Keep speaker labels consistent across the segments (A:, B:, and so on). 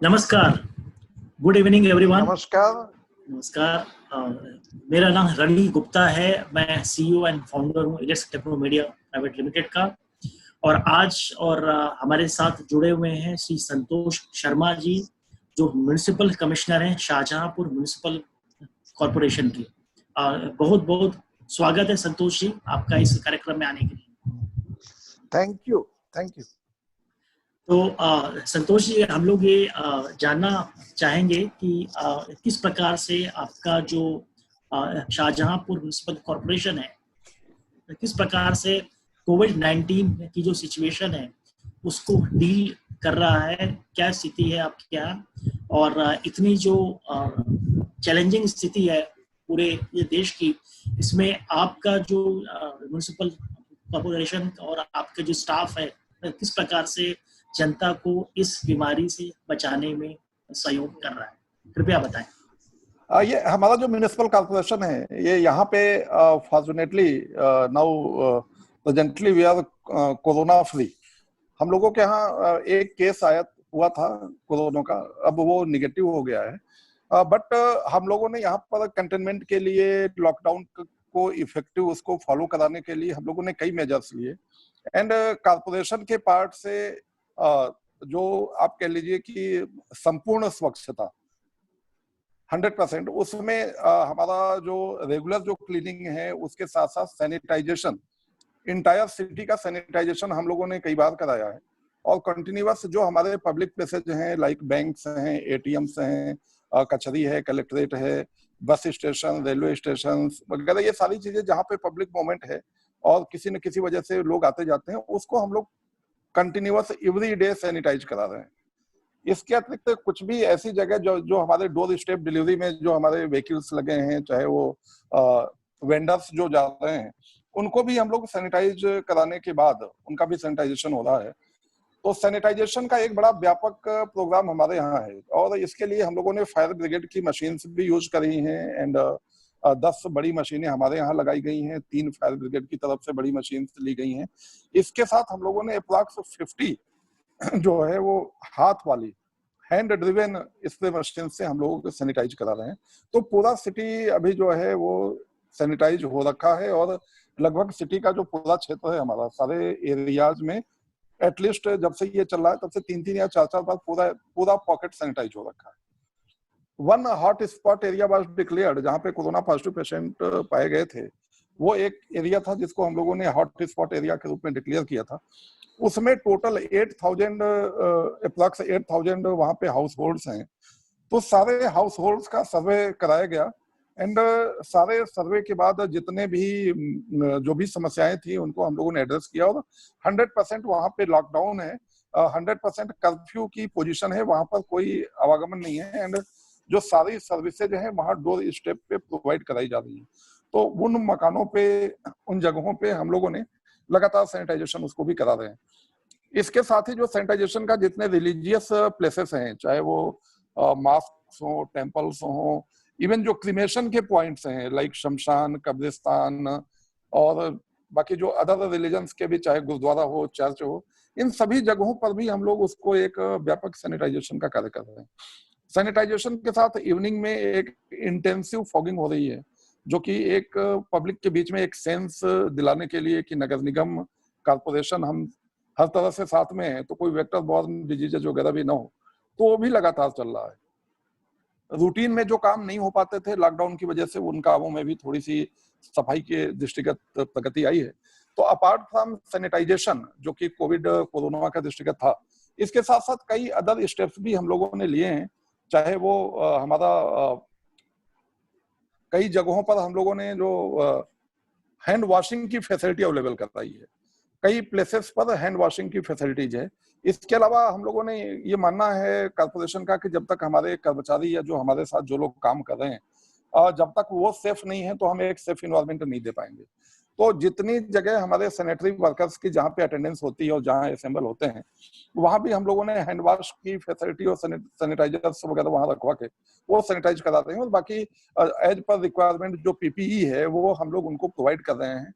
A: नमस्कार। Good evening everyone.
B: नमस्कार।
A: नमस्कार। अ, मेरा नाम रणवीर गुप्ता है। मैं सीईओ एंड फाउंडर हूँ इलेक्स टेक्नो मीडिया प्राइवेट लिमिटेड का। और आज हमारे साथ जुड़े हुए हैं श्री संतोष शर्मा जी, जो म्युनिसिपल कमिश्नर हैं शाहजहांपुर म्युनिसिपल कॉरपोरेशन की। बहुत बहुत स्वागत है संतोष जी आपका इस कार्यक्रम में आने के लिए।
B: Thank you. Thank you.
A: तो संतोष जी, हम लोग ये जानना चाहेंगे कि किस प्रकार से आपका जो शाहजहांपुर म्युनिसिपल कॉरपोरेशन है, किस प्रकार से कोविड-19 की जो सिचुएशन है उसको डील कर रहा है, क्या स्थिति है आपके यहाँ। और इतनी जो चैलेंजिंग स्थिति है पूरे ये देश की, इसमें आपका जो म्युनिसिपल कॉरपोरेशन और आपके जो स्टाफ है किस प्रकार से जनता को इस बीमारी से बचाने में सहयोग कर रहा है, कृपया बताएं।
B: ये हमारा जो म्युनिसिपल कॉर्पोरेशन है, ये यहाँ पे fortunately now presently we are corona free. हम लोगों के यहाँ एक केस आया हुआ था कोरोना का, अब वो निगेटिव हो गया है। बट हम लोगों ने यहाँ पर कंटेनमेंट के लिए, लॉकडाउन को इफेक्टिव उसको फॉलो कराने के लिए हम लोगों ने कई मेजर्स लिए। एंड कॉर्पोरेशन के पार्ट से जो आप कह लीजिए कि संपूर्ण स्वच्छता 100%, उसमें हमारा जो रेगुलर जो क्लीनिंग है उसके साथ साथ सैनिटाइजेशन, इंटायर सिटी का सैनिटाइजेशन हम लोगों ने कई बार कराया है। और कंटिन्यूअस जो हमारे पब्लिक प्लेसेज हैं, लाइक बैंक्स हैं, एटीएम्स हैं, कचहरी है, कलेक्ट्रेट है, बस स्टेशन, रेलवे स्टेशन वगैरह, ये सारी चीजें जहाँ पे पब्लिक मूवमेंट है और किसी न किसी वजह से लोग आते जाते हैं, उसको हम लोग कंटिन्यूअस एवरी डे सैनिटाइज करा रहे हैं। इसके अतिरिक्त कुछ भी ऐसी जगह जो हमारे डोर स्टेप डिलीवरी में जो हमारे व्हीकल्स लगे हैं, चाहे वो वेंडर्स जो जा रहे हैं, उनको भी हम लोग सैनिटाइज कराने के बाद उनका भी सैनिटाइजेशन हो रहा है। तो सैनिटाइजेशन का एक बड़ा व्यापक प्रोग्राम हमारे यहाँ है। और इसके लिए हम लोगों ने फायर ब्रिगेड की मशीन भी यूज करी हैं। एंड 10 बड़ी मशीनें हमारे यहाँ लगाई गई हैं, 3 फायर ब्रिगेड की तरफ से बड़ी मशीन ली गई हैं। इसके साथ हम लोगों ने अप्रॉक्स 50 जो है वो हाथ वाली हैंड ड्रिवन स्प्रे मशीन से हम लोगों को सैनिटाइज करा रहे हैं। तो पूरा सिटी अभी जो है वो सैनिटाइज हो रखा है। और लगभग सिटी का जो पूरा क्षेत्र है हमारा, सारे एरियाज में एटलीस्ट जब से ये चल रहा है तब से 3-3 या 4-4 बार पूरा पॉकेट सैनिटाइज हो रखा है। One hot spot area was declared, जहाँ पे कोरोना पॉजिटिव पेशेंट पाए गए थे। वो एक एरिया था जिसको हम लोगों ने हॉट स्पॉट एरिया के रूप में डिक्लेयर किया था। उसमें टोटल 8,000 अप्रॉक्स 8,000 वहां पे हाउस होल्ड्स हैं। तो सारे हाउस होल्ड्स का सर्वे कराया गया। एंड सारे सर्वे के बाद जितने भी जो भी समस्याएं थी उनको हम लोगों ने एड्रेस किया। और 100% वहां पे लॉकडाउन है, 100% कर्फ्यू की पोजीशन है, वहां पर कोई आवागमन नहीं है। एंड जो सारी सर्विसेज हैं वहां डोर स्टेप पे प्रोवाइड कराई जा रही है। तो उन मकानों पे, उन जगहों पे हम लोगों ने लगातार सैनिटाइजेशन उसको भी करा रहे हैं। इसके साथ ही जो सैनिटाइजेशन का जितने रिलीजियस प्लेसेस हैं, चाहे वो मॉस्क्स हो, टेम्पल्स हो, इवन जो क्रिमेशन के पॉइंट्स हैं लाइक शमशान, कब्रिस्तान और बाकी जो अदर रिलीजन्स के भी, चाहे गुरुद्वारा हो, चर्च हो, इन सभी जगहों पर भी हम लोग उसको एक व्यापक सैनिटाइजेशन का कार्य कर रहे हैं। सैनिटाइजेशन के साथ इवनिंग में एक इंटेंसिव फॉगिंग हो रही है, जो कि एक पब्लिक के बीच में एक सेंस दिलाने के लिए कि नगर निगम, कॉर्पोरेशन, हम हर तरह से साथ में है, तो कोई वेक्टर बॉर्न डिजीजेज वगैरह भी ना हो। तो वो भी लगातार चल रहा है। रूटीन में जो काम नहीं हो पाते थे लॉकडाउन की वजह से, उन कामों में भी थोड़ी सी सफाई के दृष्टिगत प्रगति आई है। तो अपार्ट फ्रॉम सैनिटाइजेशन, जो कि कोरोना का दृष्टिगत था, इसके साथ साथ कई अदर स्टेप्स भी हम लोगों ने लिए हैं। चाहे वो हमारा कई जगहों पर हम लोगों ने जो हैंड वॉशिंग की फैसिलिटी अवेलेबल कराई है, कई प्लेसेस पर हैंड वॉशिंग की फैसिलिटीज है। इसके अलावा हम लोगों ने ये मानना है कॉर्पोरेशन का कि जब तक हमारे कर्मचारी या जो हमारे साथ जो लोग काम कर रहे हैं, जब तक वो सेफ नहीं है तो हम एक सेफ इन्वायरमेंट नहीं दे पाएंगे। तो जितनी जगह हमारे सैनिटरी वर्कर्स की जहाँ पे अटेंडेंस होती है और जहाँ असेंबल होते हैं, वहां भी हम लोगों ने हैंड वॉश की फैसिलिटी और सैनिटाइजर्स वगैरह वहां रखवा के वो सैनिटाइज कराते हैं। और बाकी एज पर रिक्वायरमेंट जो पीपीई है वो हम लोग उनको प्रोवाइड कर रहे हैं।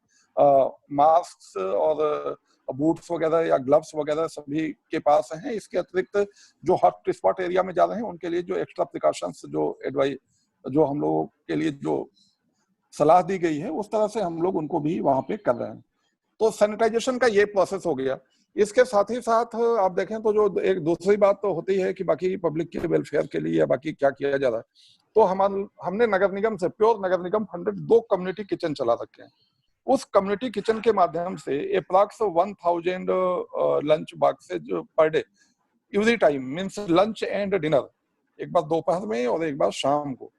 B: मास्क और बूट्स वगैरह या ग्लव्स वगैरह सभी के पास हैं। इसके अतिरिक्त जो हॉट स्पॉट एरिया में जा रहे हैं उनके लिए जो एक्स्ट्रा प्रिकॉशंस जो एडवाइस जो हम लोगों के लिए जो सलाह दी गई है उस तरह से हम लोग उनको भी वहां पे कर रहे हैं। तो सैनिटाइजेशन का ये प्रोसेस हो गया। इसके साथ ही साथ आप देखें तो जो एक दूसरी बात तो होती है कि बाकी पब्लिक के वेलफेयर के लिए या बाकी क्या किया जा रहा है, तो हमने नगर निगम से प्योर नगर निगम 102 कम्युनिटी किचन चला रखे हैं। उस कम्युनिटी किचन के माध्यम से approx 1000 lunch boxes per day every time, means lunch and dinner, एक बार दोपहर में और एक बार शाम को।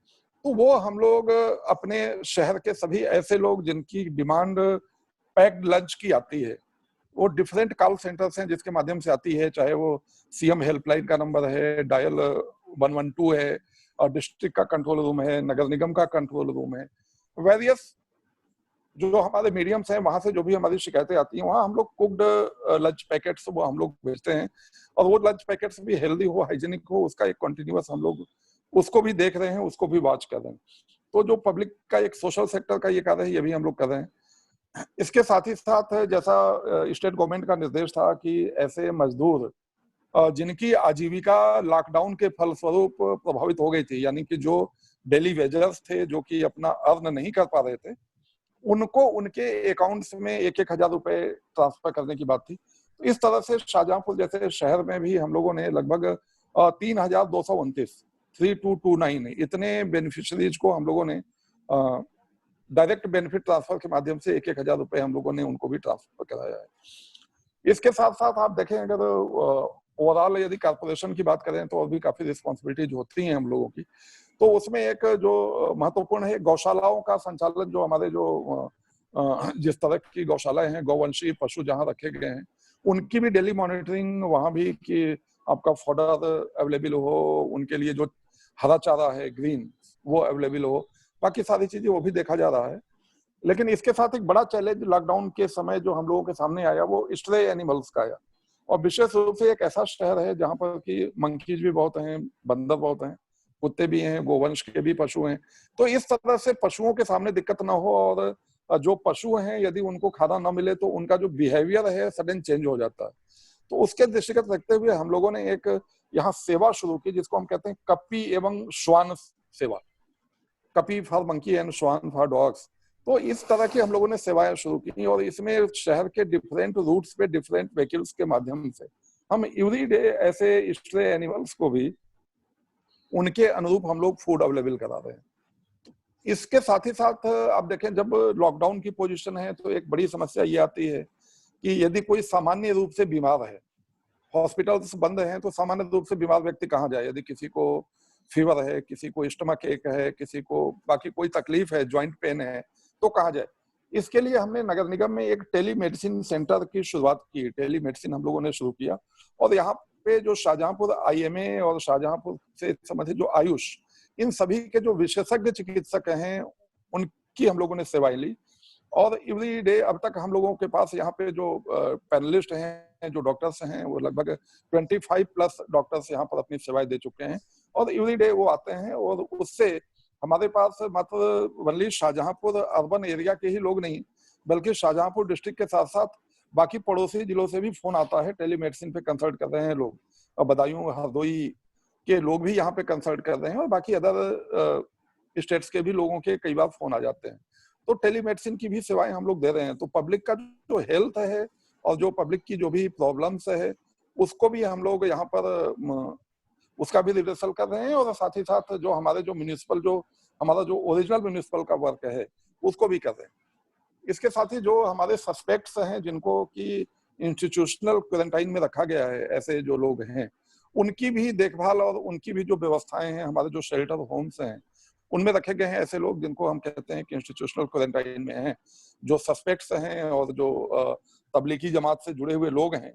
B: तो वो हम लोग अपने शहर के सभी ऐसे लोग जिनकी डिमांड पैक्ड लंच की आती है, वो डिफरेंट कॉल सेंटर्स हैं जिसके माध्यम से आती है, चाहे वो सीएम हेल्पलाइन का नंबर है, डायल 112 है, और डिस्ट्रिक्ट का कंट्रोल रूम है, नगर निगम का कंट्रोल रूम है, वेरियस जो हमारे मीडियम्स हैं वहां से जो भी हमारी शिकायतें आती हैं वहां हम लोग कुक्ड लंच पैकेट्स वो हम लोग भेजते हैं। और वो लंच पैकेट्स भी हेल्दी हो, हाइजीनिक हो, उसका एक कंटिन्यूअस हम लोग उसको भी देख रहे हैं, उसको भी वॉच कर रहे हैं। तो जो पब्लिक का एक सोशल सेक्टर का ये कार्य है, ये भी हम लोग कर रहे हैं। इसके साथ ही साथ जैसा स्टेट गवर्नमेंट का निर्देश था कि ऐसे मजदूर जिनकी आजीविका लॉकडाउन के फलस्वरूप प्रभावित हो गई थी, यानी कि जो डेली वेजर्स थे जो कि अपना अर्न नहीं कर पा रहे थे, उनको उनके अकाउंट्स में 1,000 रुपए ट्रांसफर करने की बात थी। तो इस तरह से शाहजहांपुर जैसे शहर में भी हम लोगों ने लगभग 3229 इतने बेनिफिशरीज को हम लोगों ने डायरेक्ट बेनिफिट ट्रांसफर के माध्यम से 1,000 रुपए हम लोगों ने उनको भी ट्रांसफर कराया है। इसके साथ साथ आप देखें अगर ओवरऑल यदि कॉर्पोरेशन की बात करें तो और भी काफी रिस्पॉन्सिबिलिटीज होती हैं हम लोगों की। तो उसमें एक जो महत्वपूर्ण है गौशालाओं का संचालन, जो हमारे जो जिस तरह की गौशालाएं हैं, गौवंशीय पशु जहां रखे गए हैं, उनकी भी डेली मॉनिटरिंग वहां भी कि आपका फॉडर अवेलेबल हो, उनके लिए जो हरा चारा है ग्रीन वो अवेलेबल हो, बाकी सारी चीजें वो भी देखा जा रहा है। लेकिन इसके साथ एक बड़ा चैलेंज लॉकडाउन के समय जो हम लोगों के सामने आया वो स्ट्रे एनिमल्स का आया। और विशेष रूप से एक ऐसा शहर है जहां पर कि मंकीज भी बहुत हैं, बंदर बहुत हैं, कुत्ते भी हैं, गोवंश के भी पशु हैं। तो इस तरह से पशुओं के सामने दिक्कत ना हो, और जो पशु हैं यदि उनको खाना ना मिले तो उनका जो बिहेवियर है सडन चेंज हो जाता है। तो उसके दृष्टिगत रखते हुए हम लोगों ने एक यहाँ सेवा शुरू की जिसको हम कहते हैं कपी एवं श्वान सेवा, कपी फॉर मंकी एंड श्वान फॉर डॉग्स। तो इस तरह की हम लोगों ने सेवाएं शुरू की, और इसमें शहर के डिफरेंट रूट्स पे डिफरेंट व्हीकल्स के माध्यम से हम एवरी डे ऐसे स्ट्रे एनिमल्स को भी उनके अनुरूप हम लोग फूड अवेलेबल करा रहे हैं। इसके साथ ही साथ आप देखें जब लॉकडाउन की पोजीशन है तो एक बड़ी समस्या ये आती है कि यदि कोई सामान्य रूप से बीमार है, हॉस्पिटल्स बंद हैं, तो सामान्य रूप से बीमार व्यक्ति कहाँ जाए? यदि किसी को फीवर है, किसी को स्टमक एक है, किसी को बाकी कोई तकलीफ है, ज्वाइंट पेन है, तो कहाँ जाए? इसके लिए हमने नगर निगम में एक टेलीमेडिसिन सेंटर की शुरुआत की। टेलीमेडिसिन हम लोगों ने शुरू किया, और यहाँ पे जो शाहजहांपुर आईएमए और शाहजहांपुर से संबंधित जो आयुष, इन सभी के जो विशेषज्ञ चिकित्सक हैं उनकी हम लोगों ने सेवाएं ली। और एवरी डे अब तक हम लोगों के पास यहाँ पे जो पैनलिस्ट हैं, जो डॉक्टर्स हैं, वो लगभग 25 प्लस डॉक्टर्स यहाँ पर अपनी सेवाएं दे चुके हैं। और एवरी डे वो आते हैं, और उससे हमारे पास मात्र वनली शाहजहांपुर अर्बन एरिया के ही लोग नहीं, बल्कि शाहजहांपुर डिस्ट्रिक्ट के साथ साथ बाकी पड़ोसी जिलों से भी फोन आता है, टेलीमेडिसिन पे कंसल्ट कर रहे हैं लोग, और बदायूं हरदोई के लोग भी यहाँ पे कंसल्ट कर रहे हैं, और बाकी अदर स्टेट्स के भी लोगों के कई बार फोन आ जाते हैं। तो टेलीमेडिसिन की भी सेवाएं हम लोग दे रहे हैं। तो पब्लिक का जो हेल्थ है और जो पब्लिक की जो भी प्रॉब्लम्स है उसको भी हम लोग यहाँ पर उसका भी रिहर्सल कर रहे हैं, और साथ ही साथ जो हमारे जो म्यूनिसिपल जो हमारा जो ओरिजिनल म्यूनिसिपल का वर्क है उसको भी कर रहे हैं। इसके साथ ही जो हमारे सस्पेक्ट्स हैं जिनको कि इंस्टीट्यूशनल क्वारंटाइन में रखा गया है, ऐसे जो लोग हैं उनकी भी देखभाल और उनकी भी जो व्यवस्थाएं हैं, हमारे जो शेल्टर होम्स हैं उनमें रखे गए हैं ऐसे लोग जिनको हम कहते हैं कि इंस्टीट्यूशनल क्वारंटाइन में हैं, जो सस्पेक्ट्स हैं और जो तबलीगी जमात से जुड़े हुए लोग हैं,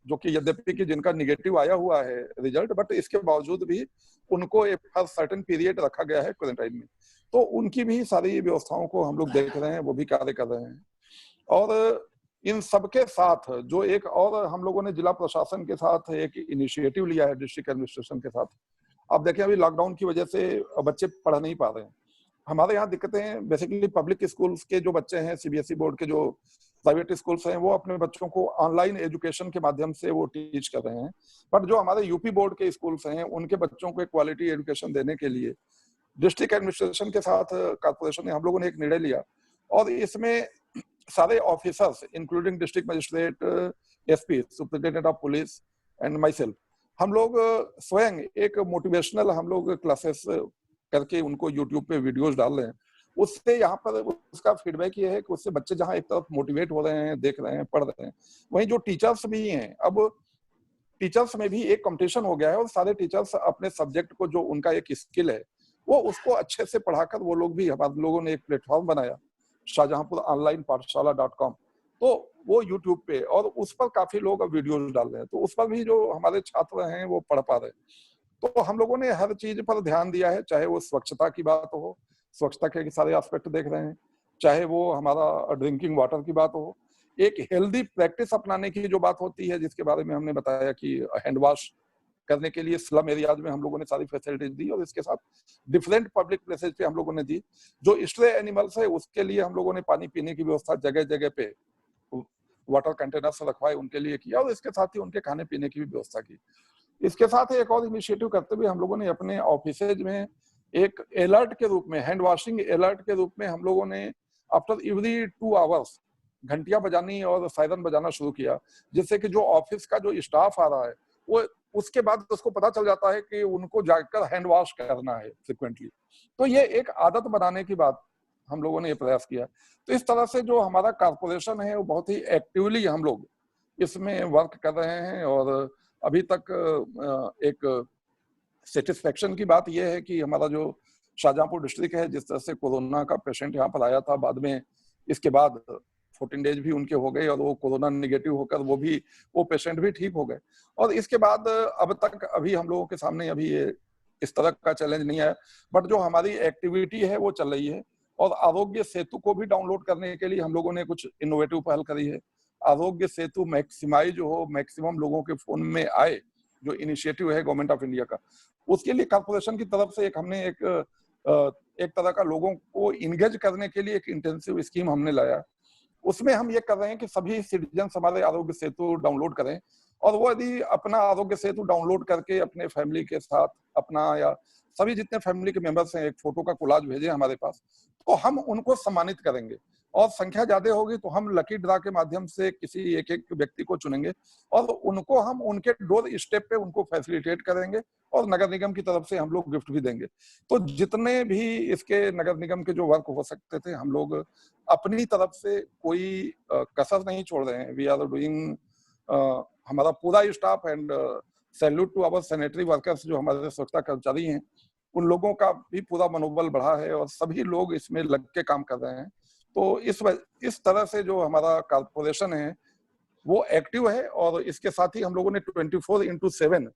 B: जो कि यद्यपि कि जिनका निगेटिव आया हुआ है रिजल्ट, बट इसके बावजूद भी उनको एक सर्टेन पीरियड रखा गया है क्वारंटाइन में। तो उनकी भी सारी व्यवस्थाओं को हम लोग देख रहे हैं, वो भी कार्य कर रहे हैं। और इन सबके साथ जो एक और हम लोगों ने जिला प्रशासन के साथ एक इनिशिएटिव लिया है डिस्ट्रिक्ट एडमिनिस्ट्रेशन के साथ। आप देखें अभी लॉकडाउन की वजह से बच्चे पढ़ नहीं पा रहे हैं। हमारे यहाँ दिक्कतें बेसिकली पब्लिक स्कूल्स के जो बच्चे हैं, सीबीएसई बोर्ड के जो प्राइवेट स्कूल्स हैं वो अपने बच्चों को ऑनलाइन एजुकेशन के माध्यम से वो टीच कर रहे हैं, बट जो हमारे यूपी बोर्ड के स्कूल्स हैं उनके बच्चों को एक क्वालिटी एजुकेशन देने के लिए डिस्ट्रिक्ट एडमिनिस्ट्रेशन के साथ कॉर्पोरेशन ने हम लोगों ने एक निर्णय लिया, और इसमें सारे officers including district magistrate, SP, superintendent of police and my self, हम लोग स्वयं एक मोटिवेशनल हम लोग क्लासेस करके उनको यूट्यूब पे वीडियोस डाल रहे हैं। उससे यहाँ पर उसका फीडबैक ये है कि उससे बच्चे जहाँ एक तरफ मोटिवेट हो रहे हैं, देख रहे हैं, पढ़ रहे हैं, वहीं जो टीचर्स भी हैं, अब टीचर्स में भी एक कंपटीशन हो गया है और सारे टीचर्स अपने सब्जेक्ट को जो उनका एक स्किल है वो उसको अच्छे से पढ़ाकर वो लोग भी, हमारे लोगों ने एक प्लेटफॉर्म बनाया शाहजहांपुर ऑनलाइन पाठशाला.com, तो वो यूट्यूब पे, और उस पर काफी लोग अब वीडियोस डाल रहे हैं, तो उस पर भी जो हमारे छात्र हैं वो पढ़ पा रहे हैं। तो हम लोगों ने हर चीज पर ध्यान दिया है, चाहे वो स्वच्छता की बात हो, स्वच्छता के सारे एस्पेक्ट देख रहे हैं, चाहे वो हमारा ड्रिंकिंग वाटर की बात हो, एक हेल्दी प्रैक्टिस अपनाने की जो बात होती है जिसके बारे में हमने बताया कि हैंड वॉश करने के लिए स्लम एरियाज में हम लोगों ने सारी फैसिलिटीज दी, और इसके साथ डिफरेंट पब्लिक प्लेसेज पे हम लोगों ने दी। जो स्ट्रे एनिमल्स है उसके लिए हम लोगों ने पानी पीने की व्यवस्था जगह जगह पे वाटर कंटेनर्स रखवाए, उनके लिए किया, और इसके साथ ही उनके खाने पीने की भी व्यवस्था की। इसके साथ एक और इनिशिएटिव करते हुए हम लोगों ने अपने ऑफिसेज में एक अलर्ट के रूप में, हैंड वॉशिंग अलर्ट के रूप में हम लोगों ने आफ्टर एवरी 2 आवर्स घंटियां बजानी और सायरन बजाना शुरू किया, जिससे कि जो ऑफिस का जो स्टाफ आ रहा है वो उसके बाद उसको पता चल जाता है कि उनको जाकर हैंड वॉश करना है फ्रिक्वेंटली। तो ये एक आदत बनाने की बात हम लोगों ने ये प्रयास किया। तो इस तरह से जो हमारा कॉर्पोरेशन है वो बहुत ही एक्टिवली हम लोग इसमें वर्क कर रहे हैं, और अभी तक एक सेटिस्फेक्शन की बात यह है कि हमारा जो शाहजहांपुर डिस्ट्रिक्ट है, जिस तरह से कोरोना का पेशेंट यहाँ पर आया था, बाद में इसके बाद 14 डेज भी उनके हो गए और वो कोरोना निगेटिव होकर वो पेशेंट भी ठीक हो गए, और इसके बाद अब तक अभी हम लोगों के सामने अभी ये इस तरह का चैलेंज नहीं आया, बट जो हमारी एक्टिविटी है वो चल रही है। और आरोग्य सेतु को भी डाउनलोड करने के लिए हम लोगों ने कुछ इनोवेटिव पहल करी है। आरोग्य सेतु मैक्सिमाइज हो, मैक्सिमम लोगों के फोन में आए, जो इनिशिएटिव है गवर्नमेंट ऑफ इंडिया का, उसके लिए कॉर्पोरेशन की तरफ से हमने एक तरह का लोगों को इंगेज करने के लिए एक इंटेंसिव स्कीम हमने लाया। उसमें हम ये कर रहे हैं कि सभी सिटीजन हमारे आरोग्य सेतु डाउनलोड करें, और वो यदि अपना आरोग्य सेतु डाउनलोड करके अपने फैमिली के साथ, अपना या सभी जितने फैमिली के मेंबर्स हैं, एक फोटो का कोलाज भेजें हमारे पास, तो हम उनको सम्मानित करेंगे, और संख्या ज्यादा होगी तो हम लकी ड्रा के माध्यम से किसी एक एक व्यक्ति को चुनेंगे, और उनको हम उनके डोर स्टेप पे उनको फैसिलिटेट करेंगे, और नगर निगम की तरफ से हम लोग गिफ्ट भी देंगे। तो जितने भी इसके नगर निगम के जो वर्क हो सकते थे, हम लोग अपनी तरफ से कोई कसर नहीं छोड़ रहे हैं। वी आर डूइंग, हमारा पूरा staff, and salute to our sanitary workers, जो हमारे स्वच्छता कर्मचारी हैं, उन लोगों का भी पूरा मनोबल बढ़ा है और सभी लोग इसमें लग के काम कर रहे हैं। तो इस तरह से जो हमारा कॉर्पोरेशन है वो एक्टिव है, और इसके साथ ही हम लोगों ने 24/7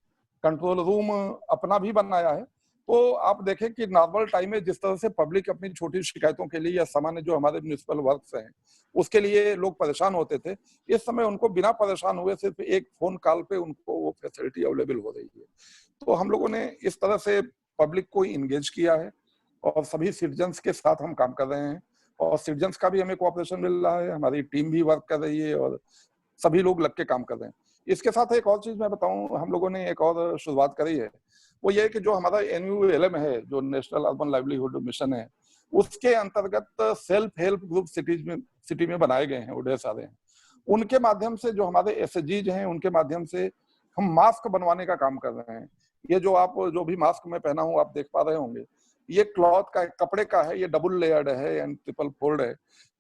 B: कंट्रोल रूम अपना भी बनाया है। तो आप देखें कि नॉर्मल टाइम में जिस तरह से पब्लिक अपनी छोटी शिकायतों के लिए या सामान्य जो हमारे म्यूनिसिपल वर्क्स हैं उसके लिए लोग परेशान होते थे, इस समय उनको बिना परेशान हुए सिर्फ एक फोन कॉल पे उनको वो फैसिलिटी अवेलेबल हो रही है। तो हम लोगों ने इस तरह से पब्लिक को इंगेज किया है, और सभी सिटीजन्स के साथ हम काम कर रहे हैं, और सिटीजन्स का भी हमें कोऑपरेशन मिल रहा है, हमारी टीम भी वर्क कर रही है, और सभी लोग लग के काम कर रहे हैं। इसके साथ एक और चीज मैं बताऊं, हम लोगों ने एक और शुरुआत करी है, वो ये कि जो हमारा NULM है, जो नेशनल अर्बन लाइवलीहुड मिशन है, उसके अंतर्गत सेल्फ हेल्प ग्रुप सिटी में बनाए गए हैं, वो ढेर सारे हैं। उनके माध्यम से जो हमारे SHGs हैं, उनके माध्यम से हम मास्क बनवाने का काम कर रहे हैं। ये जो भी मास्क मैं पहना हूं आप देख पा रहे होंगे, ये क्लॉथ का, कपड़े का है, ये डबल लेयर्ड है एंड ट्रिपल फोल्ड है।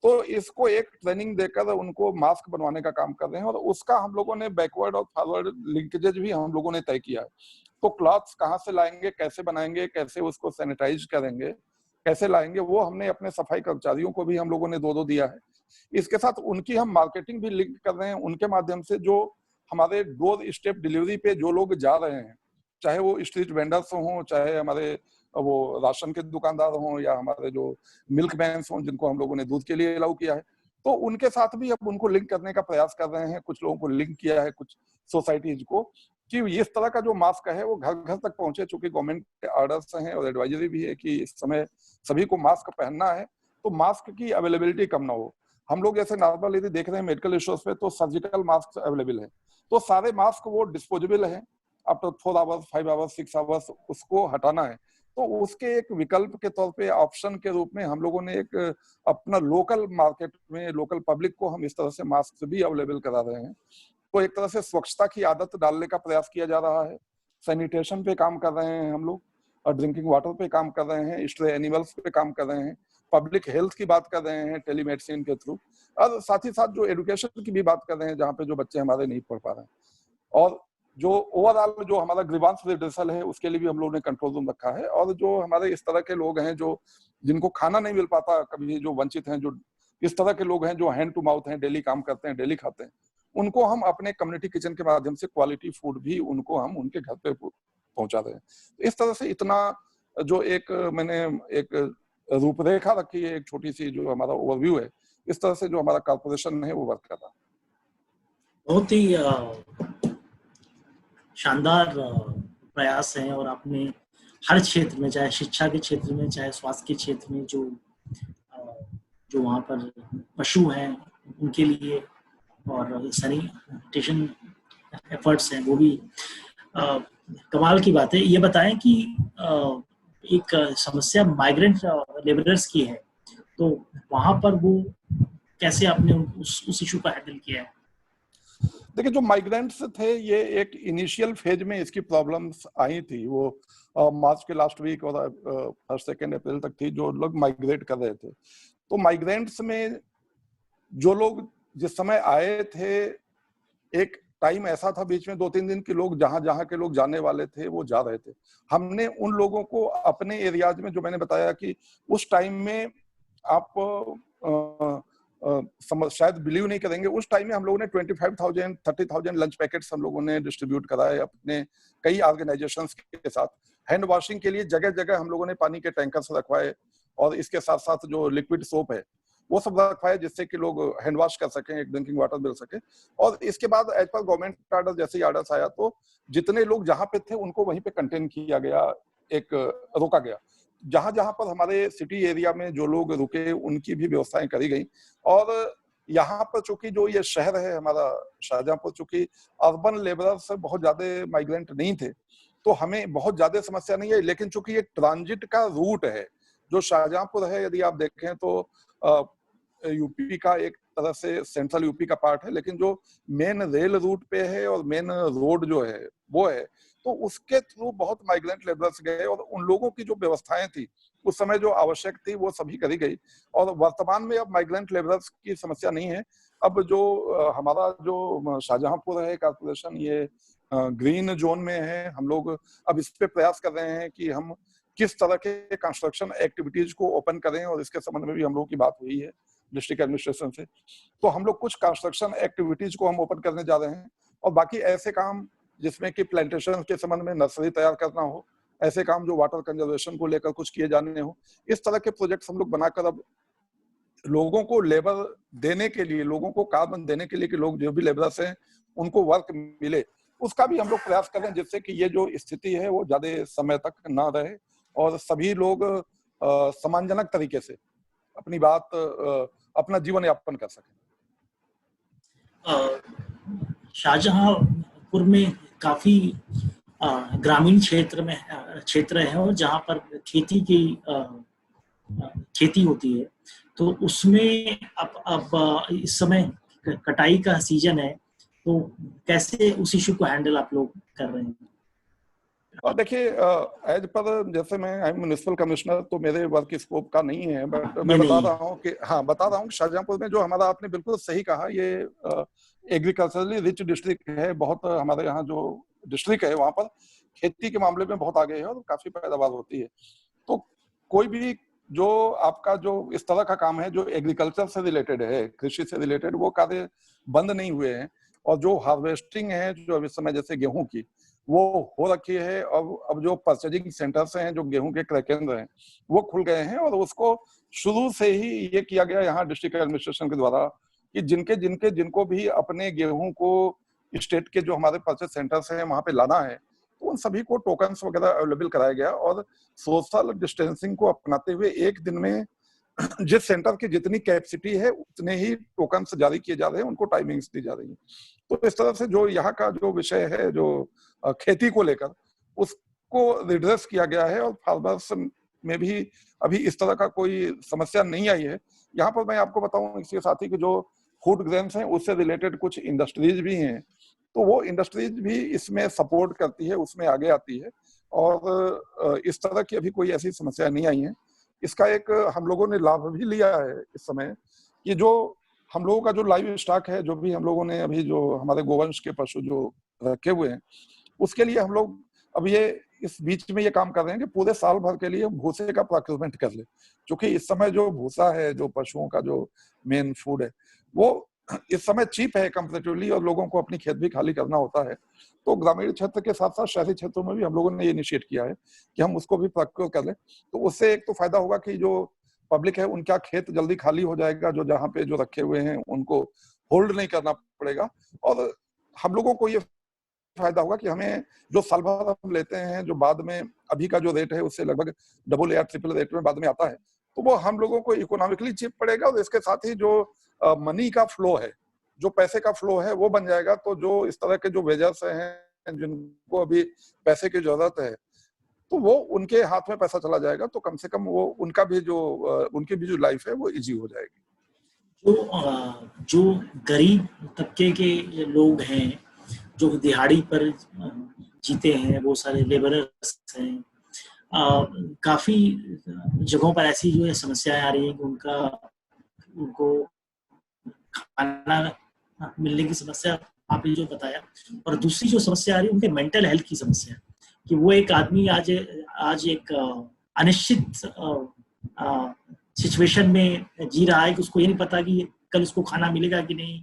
B: तो इसको एक ट्रेनिंग देकर उनको मास्क बनवाने का काम कर रहे हैं, और उसका हम लोगों ने बैकवर्ड और फॉरवर्ड लिंकेजेज भी हम लोगों ने तय किया है। तो क्लॉथ्स कहाँ से लाएंगे, कैसे बनाएंगे, कैसे उसको सैनिटाइज करेंगे, कैसे लाएंगे, वो हमने अपने सफाई कर्मचारियों को भी हम लोगों ने दो दिया है। इसके साथ उनकी हम मार्केटिंग भी लिंक कर रहे हैं, उनके माध्यम से जो हमारे डोर स्टेप डिलीवरी पे जो लोग जा रहे हैं, चाहे वो स्ट्रीट वेंडर्स हों, चाहे हमारे वो राशन के दुकानदार हों, या हमारे जो मिल्क मैन्स हों जिनको हम लोगों ने दूध के लिए अलाउ किया है, तो उनके साथ भी अब उनको लिंक करने का प्रयास कर रहे हैं। कुछ लोगों को लिंक किया है, कुछ सोसाइटीज को, कि इस तरह का जो मास्क है वो घर घर तक पहुंचे, चूंकि गवर्नमेंट के ऑर्डर्स हैं और एडवाइजरी भी है कि इस समय सभी को मास्क पहनना है, तो मास्क की अवेलेबिलिटी कम ना हो। हम लोग जैसे नॉर्मल यदि देख रहे हैं मेडिकल स्टोर्स पे तो सर्जिकल मास्क अवेलेबल है, तो सारे मास्क वो डिस्पोजेबल है, आफ्टर 4 आवर्स 5 आवर्स 6 आवर्स उसको हटाना है। तो उसके एक विकल्प के तौर पे ऑप्शन के रूप में हम लोगों ने एक अपना लोकल मार्केट में लोकल पब्लिक को हम इस तरह से मास्क भी अवेलेबल करा रहे हैं। तो एक तरह से स्वच्छता की आदत डालने का प्रयास किया जा रहा है, सैनिटेशन पे काम कर रहे हैं हम लोग, और ड्रिंकिंग वाटर पे काम कर रहे हैं, स्ट्रे एनिमल्स पे काम कर रहे हैं, पब्लिक हेल्थ की बात कर रहे हैं टेलीमेडिसिन के थ्रू, और साथ ही साथ जो एजुकेशन की भी बात कर रहे हैं जहाँ पे जो बच्चे हमारे नहीं पढ़ पा रहे हैं। और जो ओवरऑल जो हमारा ग्रीवांस रिड्रेसल है उसके लिए भी हम लोगों ने कंट्रोल रूम रखा है। और जो हमारे इस तरह के लोग हैं जो जिनको खाना नहीं मिल पाता, कभी जो वंचित हैं, जो इस तरह के लोग हैं जो हैंड टू माउथ हैं, डेली काम करते हैं, डेली खाते हैं, उनको हम अपने कम्युनिटी किचन के माध्यम से क्वालिटी फूड भी उनको हम उनके घर पे पहुंचा रहे हैं। इस तरह से इतना जो एक मैंने एक रूपरेखा रखी है, एक छोटी सी जो हमारा ओवरव्यू है, इस तरह से जो हमारा कॉर्पोरेशन है वो वर्क कर रहा है।
A: बहुत ही शानदार प्रयास हैं, और आपने हर क्षेत्र में, चाहे शिक्षा के क्षेत्र में, चाहे स्वास्थ्य के क्षेत्र में, जो वहाँ पर पशु हैं उनके लिए, और सैनिटेशन एफर्ट्स हैं, वो भी कमाल की बात है। ये बताएं कि एक समस्या माइग्रेंट लेबरर्स की है, तो वहाँ पर वो कैसे आपने उस इशू को हैंडल किया है?
B: देखिए, जो माइग्रेंट्स थे ये एक इनिशियल फेज में इसकी प्रॉब्लम्स आई थी, वो मार्च के लास्ट वीक और फर्स्ट 2 अप्रैल तक थी, जो लोग माइग्रेट कर रहे थे। तो माइग्रेंट्स में जो लोग जिस समय आए थे, एक टाइम ऐसा था बीच में 2-3 दिन के लोग जहां जहां के लोग जाने वाले थे वो जा रहे थे। हमने उन लोगों को अपने एरियाज में, जो मैंने बताया कि उस टाइम में आप शायद बिलीव नहीं करेंगे, उस टाइम में हम लोगों ने 25,000 30,000 लंच पैकेट्स हम लोगों ने डिस्ट्रीब्यूट कराए अपने कई ऑर्गेनाइजेशंस के साथ। हैंड वॉशिंग के लिए जगह जगह हम लोगों ने पानी के टैंकर्स रखवाए, और इसके साथ साथ जो लिक्विड सोप है वो सब रखवाए, जिससे कि लोग हैंड वॉश कर सकें, एक ड्रिंकिंग वाटर मिल सके। और इसके बाद एज पर गवर्नमेंट आर्डर, जैसे ही आर्डर्स आया तो जितने लोग जहां पे थे उनको वहीं पे कंटेन किया गया, एक रोका गया। जहां जहां पर हमारे सिटी एरिया में जो लोग रुके उनकी भी व्यवस्थाएं करी गई। और यहाँ पर चूंकि जो ये शहर है हमारा शाहजहांपुर, चूंकि अर्बन लेबरर्स बहुत ज्यादा माइग्रेंट नहीं थे, तो हमें बहुत ज्यादा समस्या नहीं है। लेकिन चूंकि ये ट्रांजिट का रूट है, जो शाहजहांपुर है, यदि आप देखें तो यूपी का एक तरह से सेंट्रल यूपी का पार्ट है, लेकिन जो मेन रेल रूट पे है और मेन रोड जो है वो है, तो उसके थ्रू बहुत माइग्रेंट लेबरर्स गए, और उन लोगों की जो व्यवस्थाएं थी उस समय जो आवश्यक थी वो सभी करी गई। और वर्तमान में अब माइग्रेंट लेबरर्स की समस्या नहीं है। अब जो हमारा जो शाहजहांपुर है कॉर्पोरेशन, ये ग्रीन जोन में है। हम लोग अब इस पे प्रयास कर रहे हैं कि हम किस तरह के कंस्ट्रक्शन एक्टिविटीज को ओपन करें, और इसके संबंध में भी हम लोग की बात हुई है डिस्ट्रिक्ट एडमिनिस्ट्रेशन से। तो हम लोग कुछ कंस्ट्रक्शन एक्टिविटीज को हम ओपन करने जा रहे हैं, और बाकी ऐसे काम जिसमें कि प्लांटेशन के संबंध में नर्सरी तैयार करना हो, ऐसे काम जो वाटर कंजर्वेशन को लेकर कुछ किए जाने हो, इस तरह के प्रोजेक्ट्स हम लोग बनाकर अब लोगों को लेबर देने के लिए, लोगों को कार्बन देने के लिए कि लोग जो भी लेबरर्स हैं उनको वर्क मिले, उसका भी हम लोग प्रयास कर रहे हैं, जिससे कि ये जो स्थिति है वो ज्यादा समय तक ना रहे और सभी लोग सम्मानजनक तरीके से अपनी बात अपना जीवन यापन कर सकें।
A: शाहजहांपुर में काफी ग्रामीण क्षेत्र है, और जहाँ पर खेती होती है, तो उसमें अब इस समय कटाई का सीजन है, तो कैसे उस इशू को हैंडल आप लोग कर रहे हैं?
B: और देखिए, एज पर जैसे मैं आई म्युनिसिपल कमिश्नर, तो मेरे वर्क स्कोप का नहीं है, बट मैं बता रहा हूँ कि शाहजहांपुर में जो हमारा, आपने बिल्कुल सही कहा, ये एग्रीकल्चरली रिच डिस्ट्रिक्ट है। बहुत हमारे यहाँ जो डिस्ट्रिक्ट है वहाँ पर खेती के मामले में बहुत आगे है और काफी पैदावार होती है। तो कोई भी जो आपका जो इस तरह का काम है जो एग्रीकल्चर से रिलेटेड है, कृषि से रिलेटेड, वो कार्य बंद नहीं हुए हैं। और जो हार्वेस्टिंग है जो इस समय जैसे गेहूं की वो हो रखी है, अब जो परचेजिंग सेंटर्स हैं, जो गेहूं के क्रय केंद्र हैं, वो खुल गए हैं। और उसको शुरू से ही ये किया गया यहाँ डिस्ट्रिक्ट एडमिनिस्ट्रेशन के द्वारा कि जिनको भी अपने गेहूं को स्टेट के जो हमारे परचेज सेंटर्स हैं वहां पे लाना है, तो उन सभी को टोकन्स वगैरह अवेलेबल कराया गया। और सोशल डिस्टेंसिंग को अपनाते हुए एक दिन में जिस सेंटर की जितनी कैपेसिटी है उतने ही टोकन जारी किए जा रहे हैं, उनको टाइमिंग्स दी जा रही है। तो इस तरह से जो यहाँ का जो विषय है, जो खेती को लेकर, उसको रिड्रेस किया गया है और फार्मर्स में भी अभी इस तरह का कोई समस्या नहीं आई है। यहाँ पर मैं आपको बताऊं इसके साथ ही कि जो फूड ग्रेन्स हैं उससे रिलेटेड कुछ इंडस्ट्रीज भी हैं, तो वो इंडस्ट्रीज भी इसमें सपोर्ट करती है, उसमें आगे आती है, और इस तरह की अभी कोई ऐसी समस्या नहीं आई है। इसका एक हम लोगों ने लाभ भी लिया है इस समय, कि जो हम लोगों का जो लाइव स्टॉक है, जो भी हम लोगों ने अभी जो हमारे गोवंश के पशु जो रखे हुए हैं, उसके लिए हम लोग अब ये इस बीच में ये काम कर रहे हैं कि पूरे साल भर के लिए भूसे का प्रोक्योरमेंट कर ले, क्योंकि इस समय जो भूसा है, जो पशुओं का जो मेन फूड है, वो इस समय चीप है कंपैरेटिवली, और लोगों को अपनी खेत भी खाली करना होता है। तो ग्रामीण क्षेत्र के साथ साथ शहरी क्षेत्रों में भी हम लोगों ने ये इनिशिएट किया है कि हम उसको भी प्रोक्योर कर लें। तो उससे एक तो फायदा होगा कि जो पब्लिक है उनका खेत जल्दी खाली हो जाएगा, जो जहाँ पे जो रखे हुए हैं उनको होल्ड नहीं करना पड़ेगा, और हम लोगों को ये फायदा होगा कि हमें जो साल भर हम लेते हैं, जो बाद में अभी का जो रेट है उससे लगभग डबल या ट्रिपल रेट में बाद में आता है, तो वो हम लोगों को इकोनॉमिकली चीप पड़ेगा। और इसके साथ ही जो मनी का फ्लो है, जो पैसे का फ्लो है, वो बन जाएगा। तो जो इस तरह के जो वेजर्स हैं जिनको अभी पैसे की जरूरत है, तो वो उनके हाथ में पैसा चला जाएगा, तो कम से कम वो उनका भी जो उनकी भी जो लाइफ है वो इजी हो जाएगी।
A: जो गरीब तबके के लोग हैं, जो दिहाड़ी पर जीते हैं, वो सारे लेबरर्स हैं, काफी जगहों पर ऐसी जो है समस्याएं आ रही है कि उनको खाना मिलने की समस्या आपने जो बताया, और दूसरी जो समस्या आ रही है उनके मेंटल हेल्थ की समस्या, कि वो एक आदमी आज एक अनिश्चित सिचुएशन में जी रहा है कि उसको ये नहीं पता कि कल उसको खाना मिलेगा कि नहीं,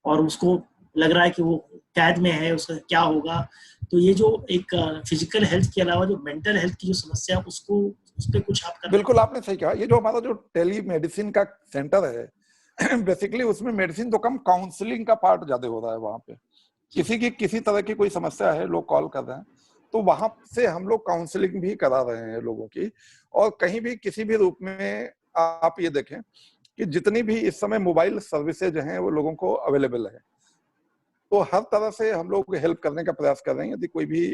A: और उसको लग रहा है कि वो कैद में है, उसका क्या होगा। तो ये जो एक फिजिकल हेल्थ के अलावा जो मेंटल हेल्थ की जो समस्या, उसको उस पर कुछ आप कर।
B: बिल्कुल आपने सही कहा। ये जो हमारा जो टेली मेडिसिन का सेंटर है, बेसिकली उसमें मेडिसिन तो कम, काउंसलिंग का पार्ट ज्यादा हो रहा है। वहां पे किसी की किसी तरह की कोई समस्या है, लोग कॉल कर रहे हैं, तो वहां से हम लोग काउंसलिंग भी करा रहे हैं लोगों की। और कहीं भी किसी भी रूप में आप ये देखें कि जितनी भी इस समय मोबाइल सर्विसेज हैं वो लोगों को अवेलेबल है, तो हर तरह से हम लोग हेल्प करने का प्रयास कर रहे हैं। यदि कोई भी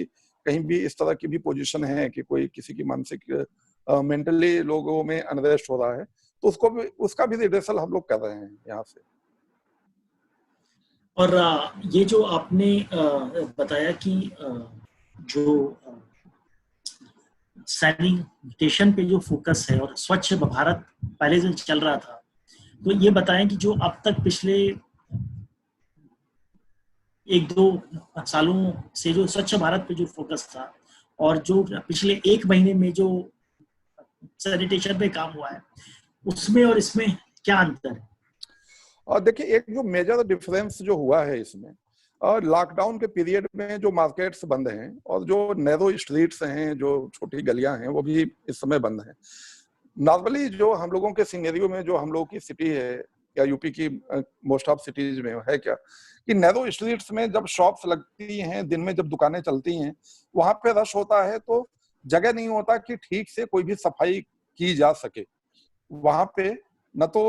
B: कहीं भी इस तरह की भी पोजीशन है कि कोई किसी की मानसिक मेंटली लोगों में अनरेस्ट हो रहा है, तो उसका भी रिड्रेसल हम लोग कर रहे हैं यहाँ से।
A: और ये जो आपने बताया कि जो सैनिटेशन पे जो फोकस है और स्वच्छ भारत पहले से चल रहा था, तो ये बताएं कि जो अब तक पिछले 1-2 सालों से जो स्वच्छ भारत पे जो फोकस था, और जो पिछले 1 महीने में जो सैनिटेशन पे काम हुआ है, उसमें और इसमें क्या अंतर है?
B: और देखिए, एक जो मेजर डिफरेंस जो हुआ है इसमें, और लॉकडाउन के पीरियड में जो मार्केट्स बंद हैं और जो नैरो स्ट्रीट्स हैं, जो छोटी गलियां हैं, वो भी इस समय बंद हैं। नॉर्मली जो हम लोगों के सिनेरियो में, जो हम लोगों की सिटी है या यूपी की मोस्ट ऑफ सिटीज में है क्या, कि नैरो स्ट्रीट्स में जब शॉप्स लगती हैं, दिन में जब दुकानें चलती हैं, वहां पे रश होता है, तो जगह नहीं होता कि ठीक से कोई भी सफाई की जा सके। वहां पे न तो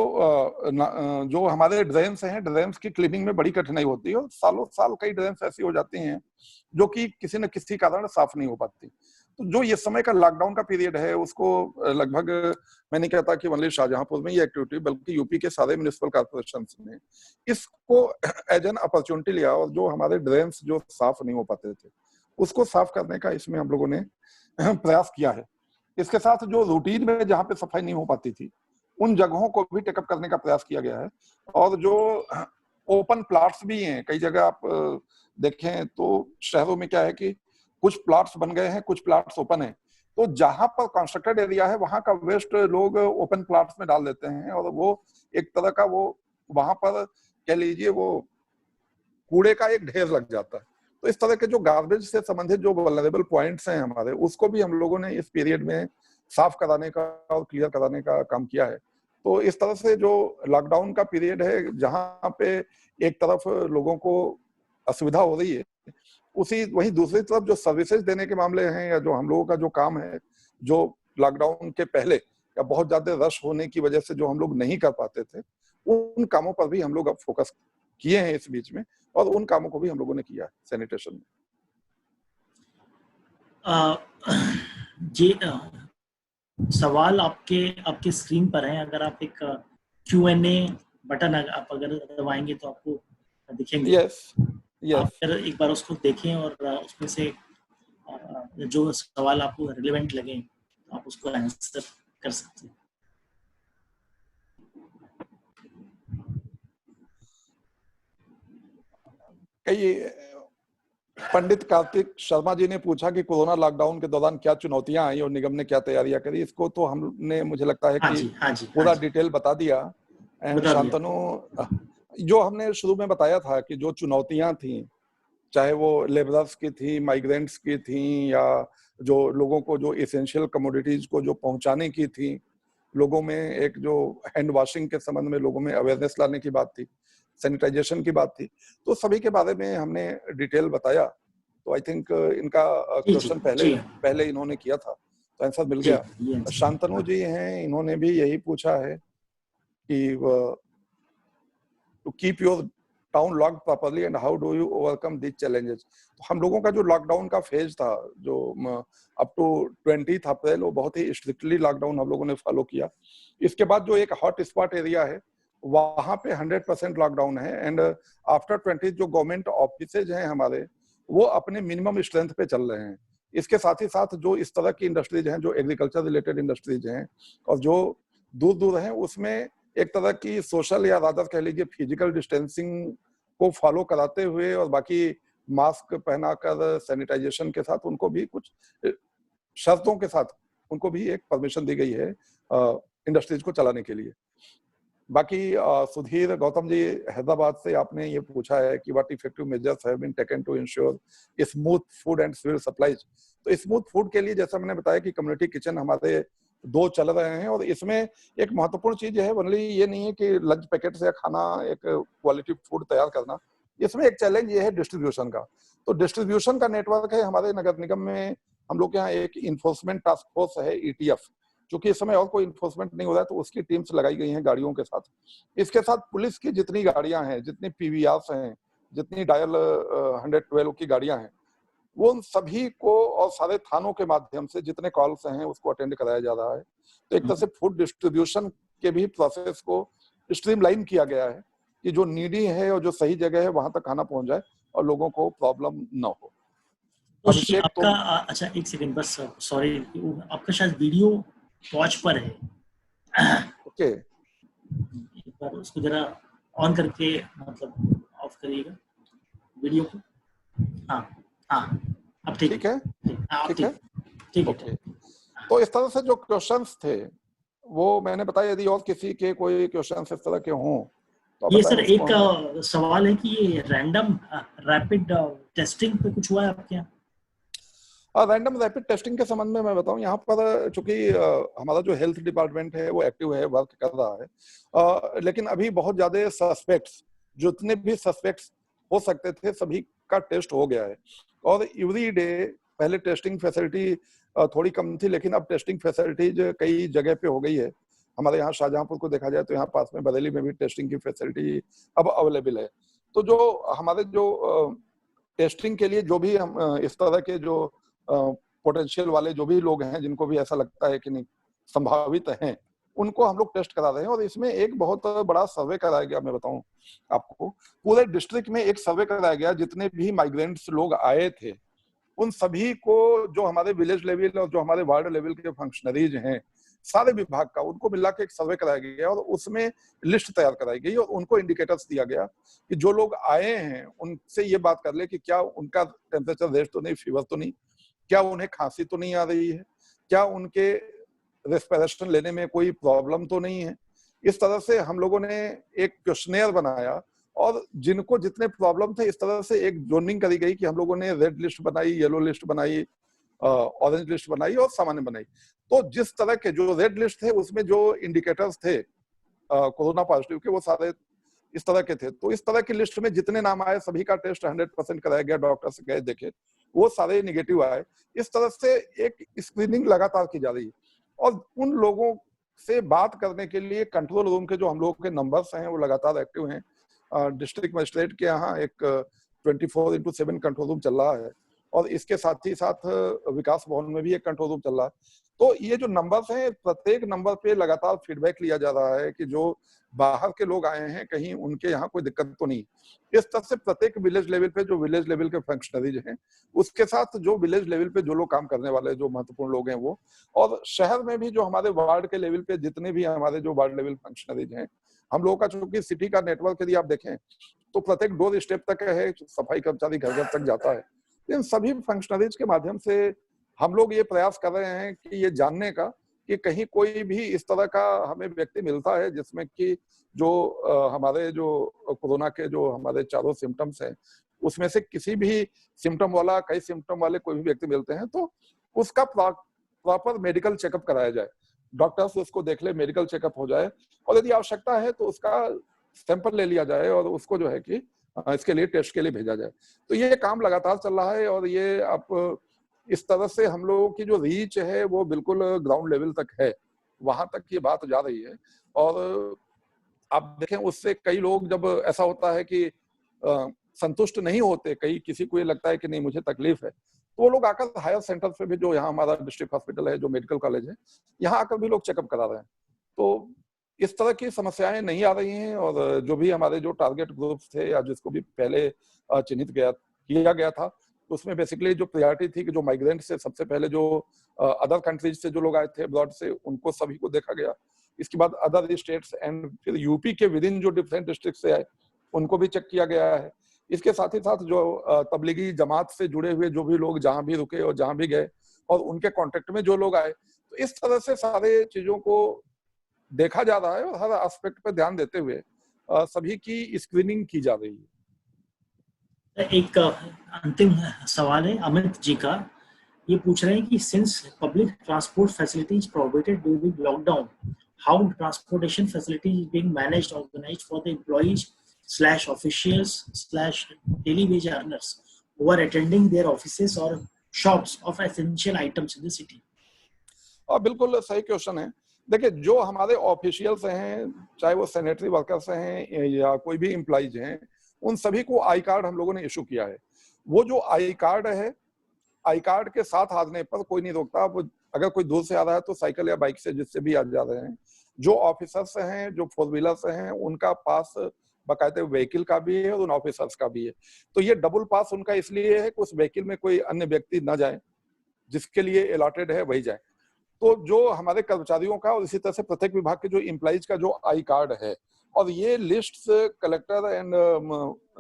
B: जो हमारे ड्रेन्स हैं, ड्रेन्स की क्लीनिंग में बड़ी कठिनाई होती है, और सालों साल कई ड्रेन्स ऐसी हो जाती हैं जो कि किसी न किसी कारण साफ नहीं हो पाती। तो जो ये समय का लॉकडाउन का पीरियड है, उसको लगभग, मैं नहीं कहता कि ओनली शाहजहांपुर में ये एक्टिविटी, बल्कि यूपी के सारे म्युनिसिपल कॉर्पोरेशन ने इसको एज एन अपॉर्चुनिटी लिया, और जो हमारे ड्रेन्स जो साफ नहीं हो पाते थे, उसको साफ करने का इसमें हम लोगों ने प्रयास किया है। इसके साथ जो रूटीन में जहाँ पे सफाई नहीं हो पाती थी, उन जगहों को भी टेकअप करने का प्रयास किया गया है। और जो ओपन प्लॉट्स भी हैं, कई जगह आप देखें तो शहरों में क्या है कि कुछ प्लॉट्स बन गए हैं, कुछ प्लॉट्स ओपन है, तो जहां पर कंस्ट्रक्टेड एरिया है वहां का वेस्ट लोग ओपन प्लॉट्स में डाल देते हैं, और वो एक तरह का वो वहां पर कह लीजिए वो कूड़े का एक ढेर लग जाता है। तो इस तरह के जो गार्बेज से संबंधित जो वल्नरेबल पॉइंट्स हैं हमारे, उसको भी हम लोगों ने इस पीरियड में साफ कराने का और क्लियर कराने का काम किया है। तो इस तरह से जो लॉकडाउन का पीरियड है, जहां पे एक तरफ लोगों को असुविधा हो रही है, वहीं दूसरी तरफ जो सर्विसेज देने के मामले हैं, या जो हम लोगों का जो काम है, जो लॉकडाउन के पहले या बहुत ज्यादा रश होने की वजह से जो हम लोग नहीं कर पाते थे, उन कामों पर भी हम लोग अब फोकस किए हैं इस बीच में, और उन कामों को भी हम लोगों ने किया सैनिटेशन में।
A: ये सवाल आपके आपके स्क्रीन पर है। अगर आप एक Q&A बटन आप अगर दबाएंगे तो आपको दिखेंगे।
B: यस
A: आप
B: यस।
A: अगर एक बार उसको देखें और उसमें से जो सवाल आपको रिलेवेंट लगे आप उसको आंसर कर सकते हैं।
B: कई पंडित कार्तिक शर्मा जी ने पूछा कि कोरोना लॉकडाउन के दौरान क्या चुनौतियां आई और निगम ने क्या तैयारियां करी। इसको तो हमने, मुझे लगता है
A: हाँ
B: कि
A: जी, हाँ जी, हाँ
B: पूरा
A: जी,
B: डिटेल बता दिया। एंड
A: बता दिया।
B: शांतनु, जो हमने शुरू में बताया था कि जो चुनौतियां थी, चाहे वो लेबरर्स की थी, माइग्रेंट्स की थी, या जो लोगों को जो एसेंशियल कमोडिटीज को जो पहुंचाने की थी, लोगों में एक जो हैंड वॉशिंग के संबंध में लोगों में अवेयरनेस लाने की बात थी, सैनिटाइजेशन की बात थी, तो सभी के बारे में हमने डिटेल बताया। तो आई थिंक इनका
A: जी जी
B: क्वेश्चन पहले
A: जी
B: पहले इन्होंने किया था, तो आंसर मिल
A: जी,
B: गया।
A: ये आंसर।
B: शांतनु जी हैं, इन्होंने भी यही पूछा है कि to keep your town locked properly and how do you overcome this challenges. तो हम लोगों का जो लॉकडाउन का फेज था, जो अप टू 20 अप्रैल, वो बहुत ही स्ट्रिक्टली लॉकडाउन हम लोगों ने फॉलो किया। इसके बाद जो एक हॉट स्पॉट एरिया है, वहां पे 100% लॉकडाउन है। एंड आफ्टर 20 जो गवर्नमेंट ऑफिसेज हैं हमारे, वो अपने मिनिमम स्ट्रेंथ पे चल रहे हैं। इसके साथ ही साथ जो इस तरह की इंडस्ट्रीज हैं, जो एग्रीकल्चर रिलेटेड इंडस्ट्रीज हैं और जो दूर दूर हैं, उसमें एक तरह की सोशल या रादर कह लीजिए फिजिकल डिस्टेंसिंग को फॉलो कराते हुए और बाकी मास्क पहनाकर सैनिटाइजेशन के साथ उनको भी कुछ शर्तों के साथ उनको भी एक परमिशन दी गई है इंडस्ट्रीज को चलाने के लिए। बाकी सुधीर गौतम जी हैदराबाद से, आपने ये पूछा है कि what effective measures have been taken to ensure smooth food and civil supplies. तो स्मूथ फूड के लिए जैसा मैंने बताया कि कम्युनिटी किचन हमारे 2 चल रहे हैं, और इसमें एक महत्वपूर्ण चीज है, ओनली ये नहीं है कि लंच पैकेट से खाना एक क्वालिटी फूड तैयार करना, इसमें एक चैलेंज ये है डिस्ट्रीब्यूशन का। तो डिस्ट्रीब्यूशन का नेटवर्क है हमारे नगर निगम में। हम लोग के यहाँ एक इन्फोर्समेंट टास्क फोर्स है, ETF, क्योंकि इस समय और कोई इन्फोर्समेंट नहीं हो रहा है, तो उसकी टीम्स लगाई गई हैं गाड़ियों के साथ। इसके साथ पुलिस की जितनी गाड़ियां हैं, जितनी PVRs हैं, जितनी डायल 112 की गाड़ियां हैं, वो उन सभी को और सारे थानों के माध्यम से जितने कॉल्स हैं उसको अटेंड कराया जा रहा है। तो एक तरह से फूड डिस्ट्रीब्यूशन के भी प्रोसेस को स्ट्रीमलाइन किया गया है कि जो नीडी है और जो सही जगह है वहां तक खाना पहुंच जाए और लोगों को प्रॉब्लम न हो।
A: तो
B: अभिषेक
A: आपका अच्छा एक सेकंड बस, सॉरी, आपका शायद वीडियो वॉच पर है।
B: ओके,
A: एक बार उसको जरा ऑन करके मतलब ऑफ करिएगा वीडियो को। हाँ हाँ, अब ठीक
B: ठीक है,
A: है। हाँ, अब
B: ठीक है,
A: ठीक
B: ओके।
A: है।
B: तो इस तरह से जो क्वेश्चंस थे वो मैंने बताया। यदि और किसी के कोई क्वेश्चंस इस तरह के हों तो आप
A: ये
B: बताएं,
A: सर
B: उसको
A: एक
B: हम।
A: सवाल है कि ये रैंडम रैपिड टेस्टिंग पे कुछ हुआ है आपके यहाँ?
B: रैंडम रैपिड टेस्टिंग के संबंध में मैं बताऊं, यहाँ पर चूंकि हमारा जो हेल्थ डिपार्टमेंट है वो एक्टिव है, वर्क कर रहा है, लेकिन अभी बहुत ज्यादा सस्पेक्ट्स, जितने भी सस्पेक्ट्स हो सकते थे सभी का टेस्ट हो गया है। और एवरी डे, पहले टेस्टिंग फैसिलिटी थोड़ी कम थी, लेकिन अब टेस्टिंग फैसिलिटीज कई जगह पे हो गई है। हमारे यहाँ शाहजहांपुर को देखा जाए तो यहाँ पास में बरेली में भी टेस्टिंग की फैसिलिटी अब अवेलेबल है। तो जो हमारे जो टेस्टिंग के लिए जो भी हम इस तरह के जो पोटेंशियल वाले जो भी लोग हैं, जिनको भी ऐसा लगता है कि नहीं संभावित हैं, उनको हम लोग टेस्ट करा रहे हैं। और इसमें एक बहुत बड़ा सर्वे कराया गया, मैं बताऊं आपको, पूरे डिस्ट्रिक्ट में एक सर्वे कराया गया। जितने भी माइग्रेंट्स लोग आए थे उन सभी को, जो हमारे विलेज लेवल और जो हमारे वार्ड लेवल के फंक्शनरीज हैं सारे विभाग का, उनको मिला के एक सर्वे कराया गया और उसमें लिस्ट तैयार कराई गई और उनको इंडिकेटर्स दिया गया कि जो लोग आए हैं उनसे ये बात कर ले कि क्या उनका टेम्परेचर रेस्ट तो नहीं, फीवर तो नहीं, क्या उन्हें खांसी तो नहीं आ रही है, क्या उनके रेस्पिरेशन लेने में कोई प्रॉब्लम तो नहीं है। इस तरह से हम लोगों ने एक क्वेश्चनेयर बनाया और जिनको जितने प्रॉब्लम थे इस तरह से एक जोनिंग करी गई कि हम लोगों ने रेड लिस्ट बनाई, येलो लिस्ट बनाई, ऑरेंज लिस्ट बनाई और सामान्य बनाई। तो जिस तरह के जो रेड लिस्ट थे उसमें जो इंडिकेटर्स थे कोरोना पॉजिटिव के, वो सारे इस तरह के थे। तो इस तरह की लिस्ट में जितने नाम आए सभी का टेस्ट 100% कराया गया, डॉक्टर से गए देखे, वो सारे निगेटिव आए। इस तरह से एक स्क्रीनिंग लगातार की जा रही है और उन लोगों से बात करने के लिए कंट्रोल रूम के जो हम लोगों के नंबर्स हैं वो लगातार एक्टिव हैं। डिस्ट्रिक्ट मजिस्ट्रेट के यहाँ एक 24/7 कंट्रोल रूम चल रहा है, और इसके साथ ही साथ विकास भवन में भी एक कंट्रोल रूम चल रहा है। तो ये जो नंबर्स हैं, प्रत्येक नंबर पे लगातार फीडबैक लिया जा रहा है कि जो बाहर के लोग आए हैं कहीं उनके यहाँ कोई दिक्कत तो नहीं। इस तरह से प्रत्येक विलेज लेवल पे जो विलेज लेवल के फंक्शनरीज हैं, उसके साथ जो विलेज लेवल पे जो लोग काम करने वाले जो महत्वपूर्ण लोग हैं वो, और शहर में भी जो हमारे वार्ड के लेवल पे जितने भी हमारे जो वार्ड लेवल फंक्शनरीज हैं, हम लोगों का चूंकि सिटी का नेटवर्क यदि आप देखें तो प्रत्येक डोर स्टेप तक है, सफाई कर्मचारी घर घर तक जाता है। इन सभी फंक्शनरीज के माध्यम से हम लोग ये प्रयास कर रहे हैं कि ये जानने का कि कहीं कोई भी इस तरह का हमें व्यक्ति मिलता है जिसमें कि जो हमारे जो कोरोना के जो हमारे चारों सिम्टम्स हैं, उसमें से किसी भी सिम्टम वाला, कई सिम्टम वाले कोई भी व्यक्ति मिलते हैं तो उसका प्रॉपर मेडिकल चेकअप कराया जाए, डॉक्टर से उसको देख ले, मेडिकल चेकअप हो जाए, और यदि आवश्यकता है तो उसका सैंपल ले लिया जाए और उसको जो है कि इसके लिए टेस्ट के लिए भेजा जाए। तो ये काम लगातार चल रहा है, और ये आप इस तरह से हम लोगों की जो रीच है वो बिल्कुल ग्राउंड लेवल तक है, वहां तक ये बात जा रही है। और आप देखें उससे कई लोग, जब ऐसा होता है कि संतुष्ट नहीं होते, कई किसी को ये लगता है कि नहीं मुझे तकलीफ है, तो वो लोग आकर हायर सेंटर पे भी, जो यहाँ हमारा डिस्ट्रिक्ट हॉस्पिटल है, जो मेडिकल कॉलेज है, यहाँ आकर भी लोग चेकअप करा रहे हैं। तो इस तरह की समस्याएं नहीं आ रही हैं, और जो भी हमारे जो टारगेट ग्रुप्स थे या जिसको भी पहले चिन्हित किया गया था, उसमें बेसिकली जो प्रायोरिटी थी कि जो माइग्रेंट से सबसे पहले जो अदर कंट्रीज से जो लोग आए थे अब्रॉड से, उनको सभी को देखा गया। इसके बाद अदर स्टेट्स एंड फिर यूपी के विद इन जो डिफरेंट डिस्ट्रिक्ट से आए उनको भी चेक किया गया है। इसके साथ ही साथ जो तबलीगी जमात से जुड़े हुए जो भी लोग जहां भी रुके और जहां भी गए और उनके कांटेक्ट में जो लोग आए, तो इस तरह से सारे चीजों को देखा जा रहा है और हर एस्पेक्ट पर ध्यान देते हुए सभी की स्क्रीनिंग की जा रही है।
A: एक अंतिम सवाल है अमित जी का, ये पूछ रहे हैं कि since public transport facilities provided during lockdown, how transportation facility is being managed organised for the employees slash officials slash daily wage earners who are attending their offices और shops of essential items in the city?
B: और बिल्कुल सही question है। देखिए, जो हमारे officials हैं, चाहे वो सैनिटरी वर्कर्स हैं या कोई भी एम्प्लॉइज हैं, उन सभी को आई कार्ड हम लोगों ने इशू किया है। वो जो आई कार्ड है, आई कार्ड के साथ आने पर कोई नहीं रोकता। अब अगर कोई दूर से आ रहा है तो साइकिल या बाइक से जिससे भी आ जा रहे हैं। जो ऑफिसर्स हैं, जो फोर व्हीलर्स हैं, उनका पास बाकायदे व्हीकल का भी है और उन ऑफिसर्स का भी है। तो ये डबल पास उनका इसलिए है कि उस व्हीकल में कोई अन्य व्यक्ति न जाए, जिसके लिए अलॉटेड है वही जाए। तो जो हमारे कर्मचारियों का और इसी तरह से प्रत्येक विभाग के जो एम्प्लॉइज का जो आई कार्ड है, और ये लिस्ट कलेक्टर एंड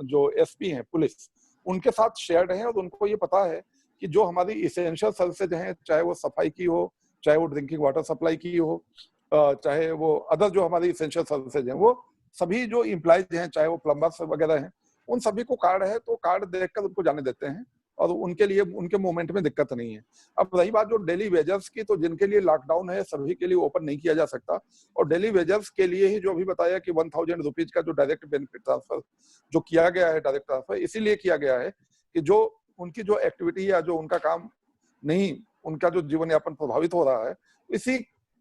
B: जो एसपी हैं पुलिस, उनके साथ शेयर्ड है, और उनको ये पता है कि जो हमारी इसेंशियल सर्विसेज हैं, चाहे वो सफाई की हो, चाहे वो ड्रिंकिंग वाटर सप्लाई की हो, चाहे वो अदर जो हमारी इसेंशियल सर्विसेज हैं, वो सभी जो एम्प्लॉइज हैं, चाहे वो प्लम्बर्स वगैरह हैं, उन सभी को कार्ड है, तो कार्ड देखकर उनको जाने देते हैं और उनके लिए उनके मूवमेंट में दिक्कत नहीं है। अब रही बात जो डेली वेजर्स की, तो जिनके लिए लॉकडाउन है सभी के लिए ओपन नहीं किया जा सकता, और डेली वेजर्स के लिए ही जो अभी बताया कि 1000 रुपीज का जो डायरेक्ट बेनिफिट ट्रांसफर जो किया गया है, डायरेक्ट ट्रांसफर इसीलिए किया गया है कि जो उनकी जो एक्टिविटी या जो उनका काम नहीं, उनका जो जीवन यापन प्रभावित हो रहा है, इसी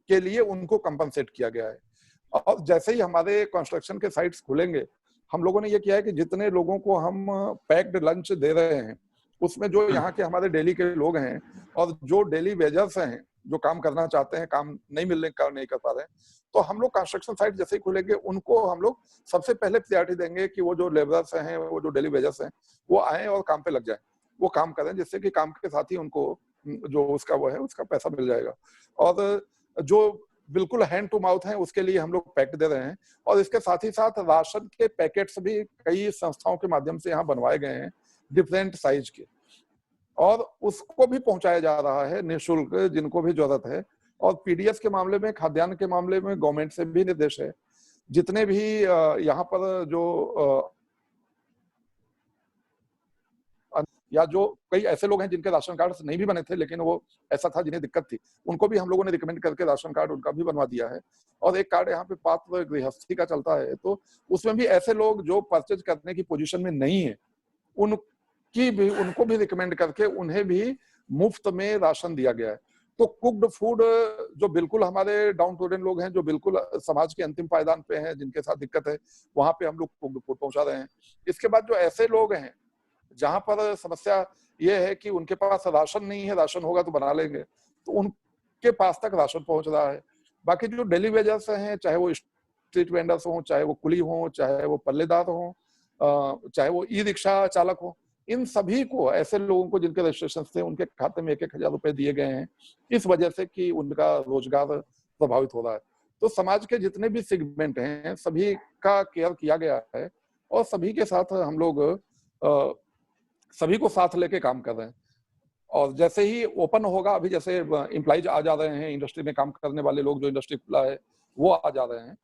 B: के लिए उनको कंपनसेट किया गया है। और जैसे ही हमारे कंस्ट्रक्शन के साइट्स खुलेंगे, हम लोगों ने ये किया है कि जितने लोगों को हम पैक्ड लंच दे रहे हैं, उसमें जो यहाँ के हमारे डेली के लोग हैं और जो डेली वेजर्स हैं, जो काम करना चाहते हैं, काम नहीं मिलने का नहीं कर पा रहे हैं, तो हम लोग कंस्ट्रक्शन साइट जैसे ही खुलेंगे, उनको हम लोग सबसे पहले प्रायोरिटी देंगे कि वो जो लेबरर्स हैं, वो जो डेली वेजर्स हैं, वो आए और काम पे लग जाए, वो काम करें, जिससे कि काम के साथ ही उनको जो उसका वो है उसका पैसा मिल जाएगा। और जो बिल्कुल हैंड टू माउथ है, उसके लिए हम लोग पैक्ट दे रहे हैं। और इसके साथ ही साथ राशन के पैकेट्स भी कई संस्थाओं के माध्यम से यहाँ बनवाए गए हैं, डिफरेंट साइज के, और उसको भी पहुंचाया जा रहा है निःशुल्क जिनको भी जरूरत है। और पीडीएस के मामले में, खाद्यान्न के मामले में गवर्नमेंट से भी निर्देश है, जितने भी यहाँ पर जो या जो कई ऐसे लोग हैं जिनके राशन कार्ड नहीं भी बने थे, लेकिन वो ऐसा था जिन्हें दिक्कत थी, उनको भी हम लोगों ने रिकमेंड करके राशन कार्ड उनका भी बनवा दिया है। और एक कार्ड यहाँ पे पात्र गृहस्थी का चलता है, तो उसमें भी ऐसे लोग जो परचेज करने की पोजीशन में नहीं है, उनको भी रिकमेंड करके उन्हें भी मुफ्त में राशन दिया गया है। तो कुक्ड फूड जो बिल्कुल हमारे डाउन टू अर्थ लोग हैं, जो बिल्कुल समाज के अंतिम पायदान पे हैं, जिनके साथ दिक्कत है, वहां पे हम लोग कुक्ड फूड पहुंचा रहे हैं। इसके बाद जो ऐसे लोग हैं जहां पर समस्या ये है कि उनके पास राशन नहीं है, राशन होगा तो बना लेंगे, तो उनके पास तक राशन पहुंच रहा है। बाकी जो डेली वेजर्स हैं, चाहे वो स्ट्रीट वेंडर्स हों, चाहे वो कुली हों, चाहे वो पल्लेदार हों, चाहे वो ई रिक्शा चालक हो, इन सभी को, ऐसे लोगों को जिनके रजिस्ट्रेशन थे, उनके खाते में 1,000 रुपए दिए गए हैं, इस वजह से कि उनका रोजगार प्रभावित हो रहा है। तो समाज के जितने भी सेगमेंट हैं, सभी का केयर किया गया है और सभी के साथ हम लोग सभी को साथ लेके काम कर रहे हैं। और जैसे ही ओपन होगा, अभी जैसे एम्प्लॉइज आ जा रहे हैं, इंडस्ट्री में काम करने वाले लोग, जो इंडस्ट्री खुला है वो आ जा रहे हैं,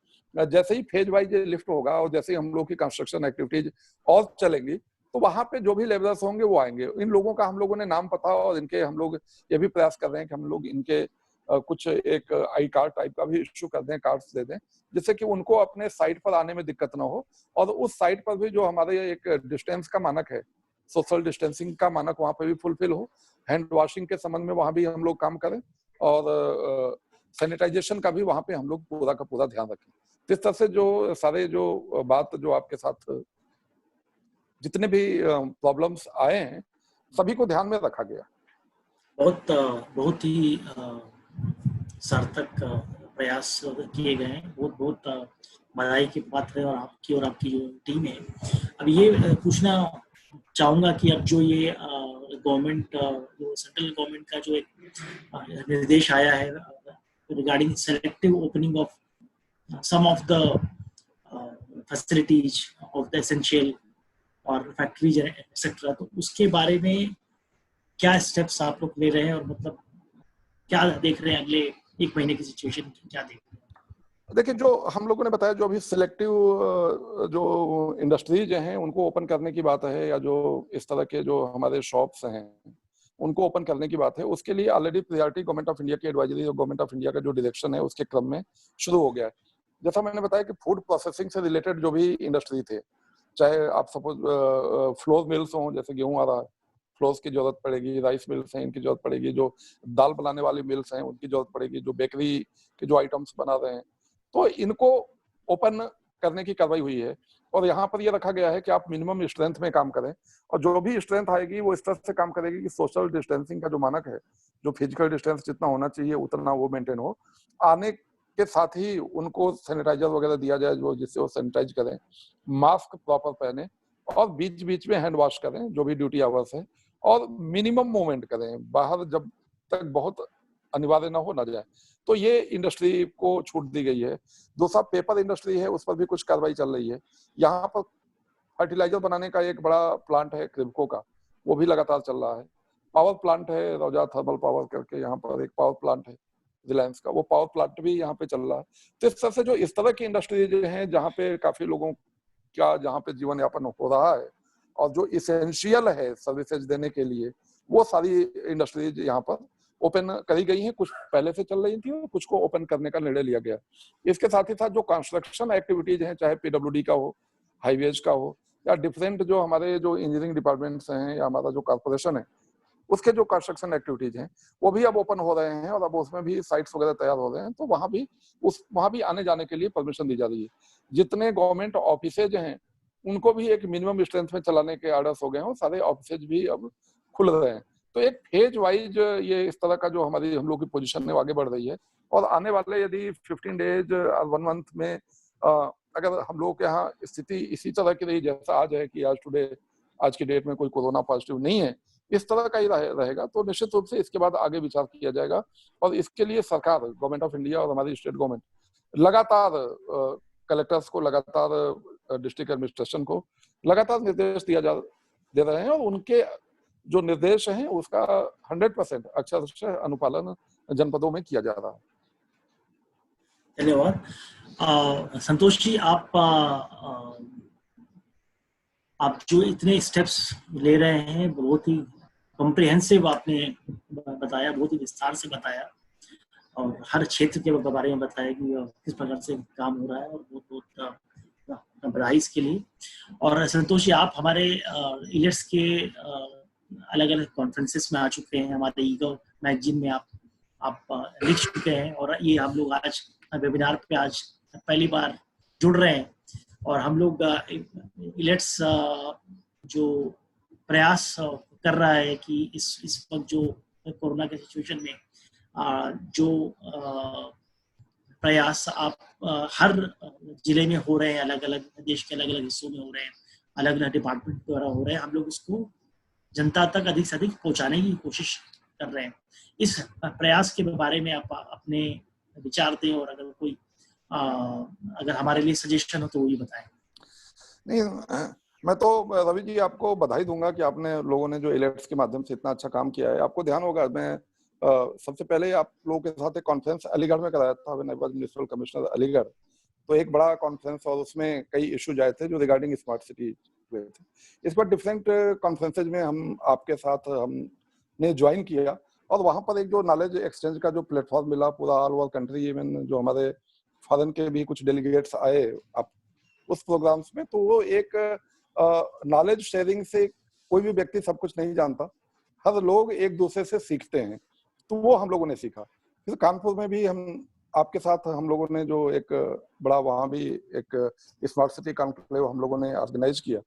B: जैसे ही फेज वाइज लिफ्ट होगा और जैसे ही हम लोग की कंस्ट्रक्शन एक्टिविटीज और चलेंगी, तो वहां पे जो भी लेबरर्स होंगे वो आएंगे। इन लोगों का हम लोगों ने नाम पता, और इनके हम लोग ये भी प्रयास कर रहे हैं कि हम लोग इनके कुछ एक आई कार्ड टाइप का भी इश्यू कर दें, कार्ड्स दे दें, जिससे कि उनको अपने साइट पर आने में दिक्कत ना हो। और उस साइट पर भी जो हमारे एक डिस्टेंस का मानक है, सोशल डिस्टेंसिंग का मानक, वहां पे भी फुलफिल हो। हैंड वॉशिंग के संबंध में वहां भी हम लोग काम करें, और सैनिटाइजेशन का भी वहां पे हम लोग पूरा का पूरा ध्यान रखें। इस तरह से जो सारे जो बात जो आपके साथ जितने भी प्रॉब्लम्स आए हैं, सभी को ध्यान में रखा गया।
A: बहुत ही सार्थक प्रयास किए गए हैं। बहुत बधाई की बात है, और आपकी जो टीम है। अब ये पूछना चाहूंगा कि अब जो ये गवर्नमेंट, जो सेंट्रल गवर्नमेंट का जो एक निर्देश आया है regarding selective opening of some of the facilities of the essential और फैक्ट्रीज एक्सेट्रा, तो उसके बारे में क्या स्टेप्स आप लोग ले रहे हैं, और मतलब क्या देख रहे हैं अगले 1 महीने की सिचुएशन की, क्या देख रहे हैं?
B: देखिए, जो हम लोगों ने बताया, जो अभी सिलेक्टिव जो इंडस्ट्रीज हैं उनको ओपन करने की बात है, या जो इस तरह के जो हमारे शॉप्स हैं उनको ओपन करने की बात है, उसके लिए already priority government of India की एडवाइजरी और गवर्नमेंट ऑफ इंडिया का जो डायरेक्शन है उसके क्रम में शुरू हो गया है। जैसा मैंने बताया कि फूड प्रोसेसिंग से रिलेटेड जो भी इंडस्ट्री थे, चाहे आप सपोज फ्लोर मिल्स हों, जैसे गेहूं आ रहा है, फ्लोर्स की जरूरत पड़ेगी, राइस मिल्स हैं इनकी जरूरत पड़ेगी, जो दाल बनाने वाली मिल्स हैं उनकी जरूरत पड़ेगी, जो बेकरी के जो आइटम्स बना रहे हैं, तो इनको ओपन करने की कार्रवाई हुई है। और यहाँ पर ये रखा गया है कि आप मिनिमम स्ट्रेंथ में काम करें, और जो भी स्ट्रेंथ आएगी वो इस तरह से काम करेगी कि सोशल डिस्टेंसिंग का जो मानक है, जो फिजिकल डिस्टेंस जितना होना चाहिए उतना वो मेंटेन हो। आने के साथ ही उनको सैनिटाइजर वगैरह दिया जाए, जो जिससे वो सैनिटाइज करें, मास्क प्रॉपर पहने, और बीच बीच में हैंड वॉश करें जो भी ड्यूटी आवर्स है, और मिनिमम मूवमेंट करें, बाहर जब तक बहुत अनिवार्य ना हो ना जाए। तो ये इंडस्ट्री को छूट दी गई है। दूसरा, पेपर इंडस्ट्री है, उस पर भी कुछ कार्रवाई चल रही है। यहाँ पर फर्टिलाइजर बनाने का एक बड़ा प्लांट है क्रिब्को का, वो भी लगातार चल रहा है। पावर प्लांट है रौजा थर्मल पावर करके, यहाँ पर एक पावर प्लांट है रिलायंस का, वो पावर प्लांट भी यहाँ पे चल रहा है। तो इस तरह से जो इस तरह की इंडस्ट्रीज हैं जहाँ पे काफी लोगों का जहाँ पे जीवन यापन हो रहा है, और जो इसेंशियल है सर्विसेज देने के लिए, वो सारी इंडस्ट्रीज यहाँ पर ओपन करी गई हैं। कुछ पहले से चल रही थी और कुछ को ओपन करने का निर्णय लिया गया। इसके साथ ही साथ जो कंस्ट्रक्शन एक्टिविटीज हैं, चाहे पीडब्ल्यूडी का हो, हाईवेज का हो, या डिफरेंट जो हमारे जो इंजीनियरिंग डिपार्टमेंट्स हैं, या हमारा जो कॉर्पोरेशन है, उसके जो कंस्ट्रक्शन एक्टिविटीज हैं वो भी अब ओपन हो रहे हैं, और अब उसमें भी साइट्स वगैरह तैयार हो रहे हैं। तो वहां भी आने जाने के लिए परमिशन दी जा रही है। जितने गवर्नमेंट ऑफिसेज हैं उनको भी एक मिनिमम स्ट्रेंथ में चलाने के ऑर्डर्स हो गए हैं, और सारे ऑफिसेज भी अब खुल रहे हैं। तो एक फेज वाइज ये इस तरह का जो हमारी हम लोग की पोजीशन है वो आगे बढ़ रही है। और आने वाले यदि 15 डेज और 1 मंथ में अगर हम लोग के यहाँ स्थिति इसी तरह की रही जैसा आज है, कि आज की डेट में कोई कोरोना पॉजिटिव नहीं है, इस तरह का ही रहेगा, तो निश्चित रूप से इसके बाद आगे विचार किया जाएगा। और इसके लिए सरकार, गवर्नमेंट ऑफ इंडिया और हमारी स्टेट गवर्नमेंट लगातार कलेक्टर्स को, लगातार डिस्ट्रिक्ट एडमिनिस्ट्रेशन को लगातार निर्देश दे रहे हैं, और उनके जो निर्देश हैं उसका 100% अक्षर से अनुपालन जनपदों में किया जा रहा है।
A: धन्यवाद। संतोष जी, आप जो इतने स्टेप्स ले रहे हैं, बहुत ही कॉम्प्रिहेंसिव आपने बताया, बहुत ही विस्तार से बताया, और हर क्षेत्र के बारे में बताया कि किस प्रकार से काम हो रहा है, और बहुत बधाई इसके लिए। और संतोष जी, आप हमारे इलेट्स के अलग अलग कॉन्फ्रेंसेस में आ चुके हैं, हमारे ईगो मैगजीन में आप आप लिख चुके हैं, और ये हम लोग आज वेबिनार पे आज पहली बार जुड़ रहे हैं। और हम लोग इलेट्स जो प्रयास कर रहा है कि इस वक्त जो कोरोना के सिचुएशन में जो प्रयास आप हर जिले में हो रहे हैं, अलग अलग देश के अलग अलग हिस्सों में हो रहे हैं, अलग अलग डिपार्टमेंट द्वारा हो रहे हैं, हम लोग इसको जनता तक अधिक से अधिक पहुंचाने की कोशिश कर रहे हैं। इस प्रयास के बारे में आप अपने विचार दें, और अगर कोई अगर हमारे लिए सजेशन हो तो वो भी बताएं।
B: नहीं, मैं तो रवि जी आपको बधाई दूंगा कि आपने लोगों ने जो इलेक्ट्स के माध्यम से इतना अच्छा काम किया है। आपको ध्यान होगा, मैं सबसे पहले आप लोगों के साथ एक कॉन्फ्रेंस अलीगढ़ में कराया था, when I was municipal commissioner Aligarh. तो एक बड़ा कॉन्फ्रेंस, और उसमें कई इश्यूज आए थे जो रिगार्डिंग स्मार्ट सिटी हुए थे। इस बार डिफरेंट कॉन्फ्रेंसेज में हम आपके साथ हमने ज्वाइन किया, और वहां पर एक जो नॉलेज एक्सचेंज का जो प्लेटफॉर्म मिला पूरा ऑल ओवर कंट्री, इवन जो हमारे फॉरेन के भी कुछ डेलीगेट्स आए आप उस प्रोग्राम्स में, तो वो एक नॉलेज शेयरिंग से कोई भी व्यक्ति सब कुछ नहीं जानता, हर लोग एक दूसरे से सीखते हैं, तो वो हम लोगों ने सीखा। फिर कानपुर में भी हम आपके साथ हम लोगों ने जो एक बड़ा वहाँ भी एक स्मार्ट सिटी कॉन्क्लेव हम लोगों ने ऑर्गेनाइज किया,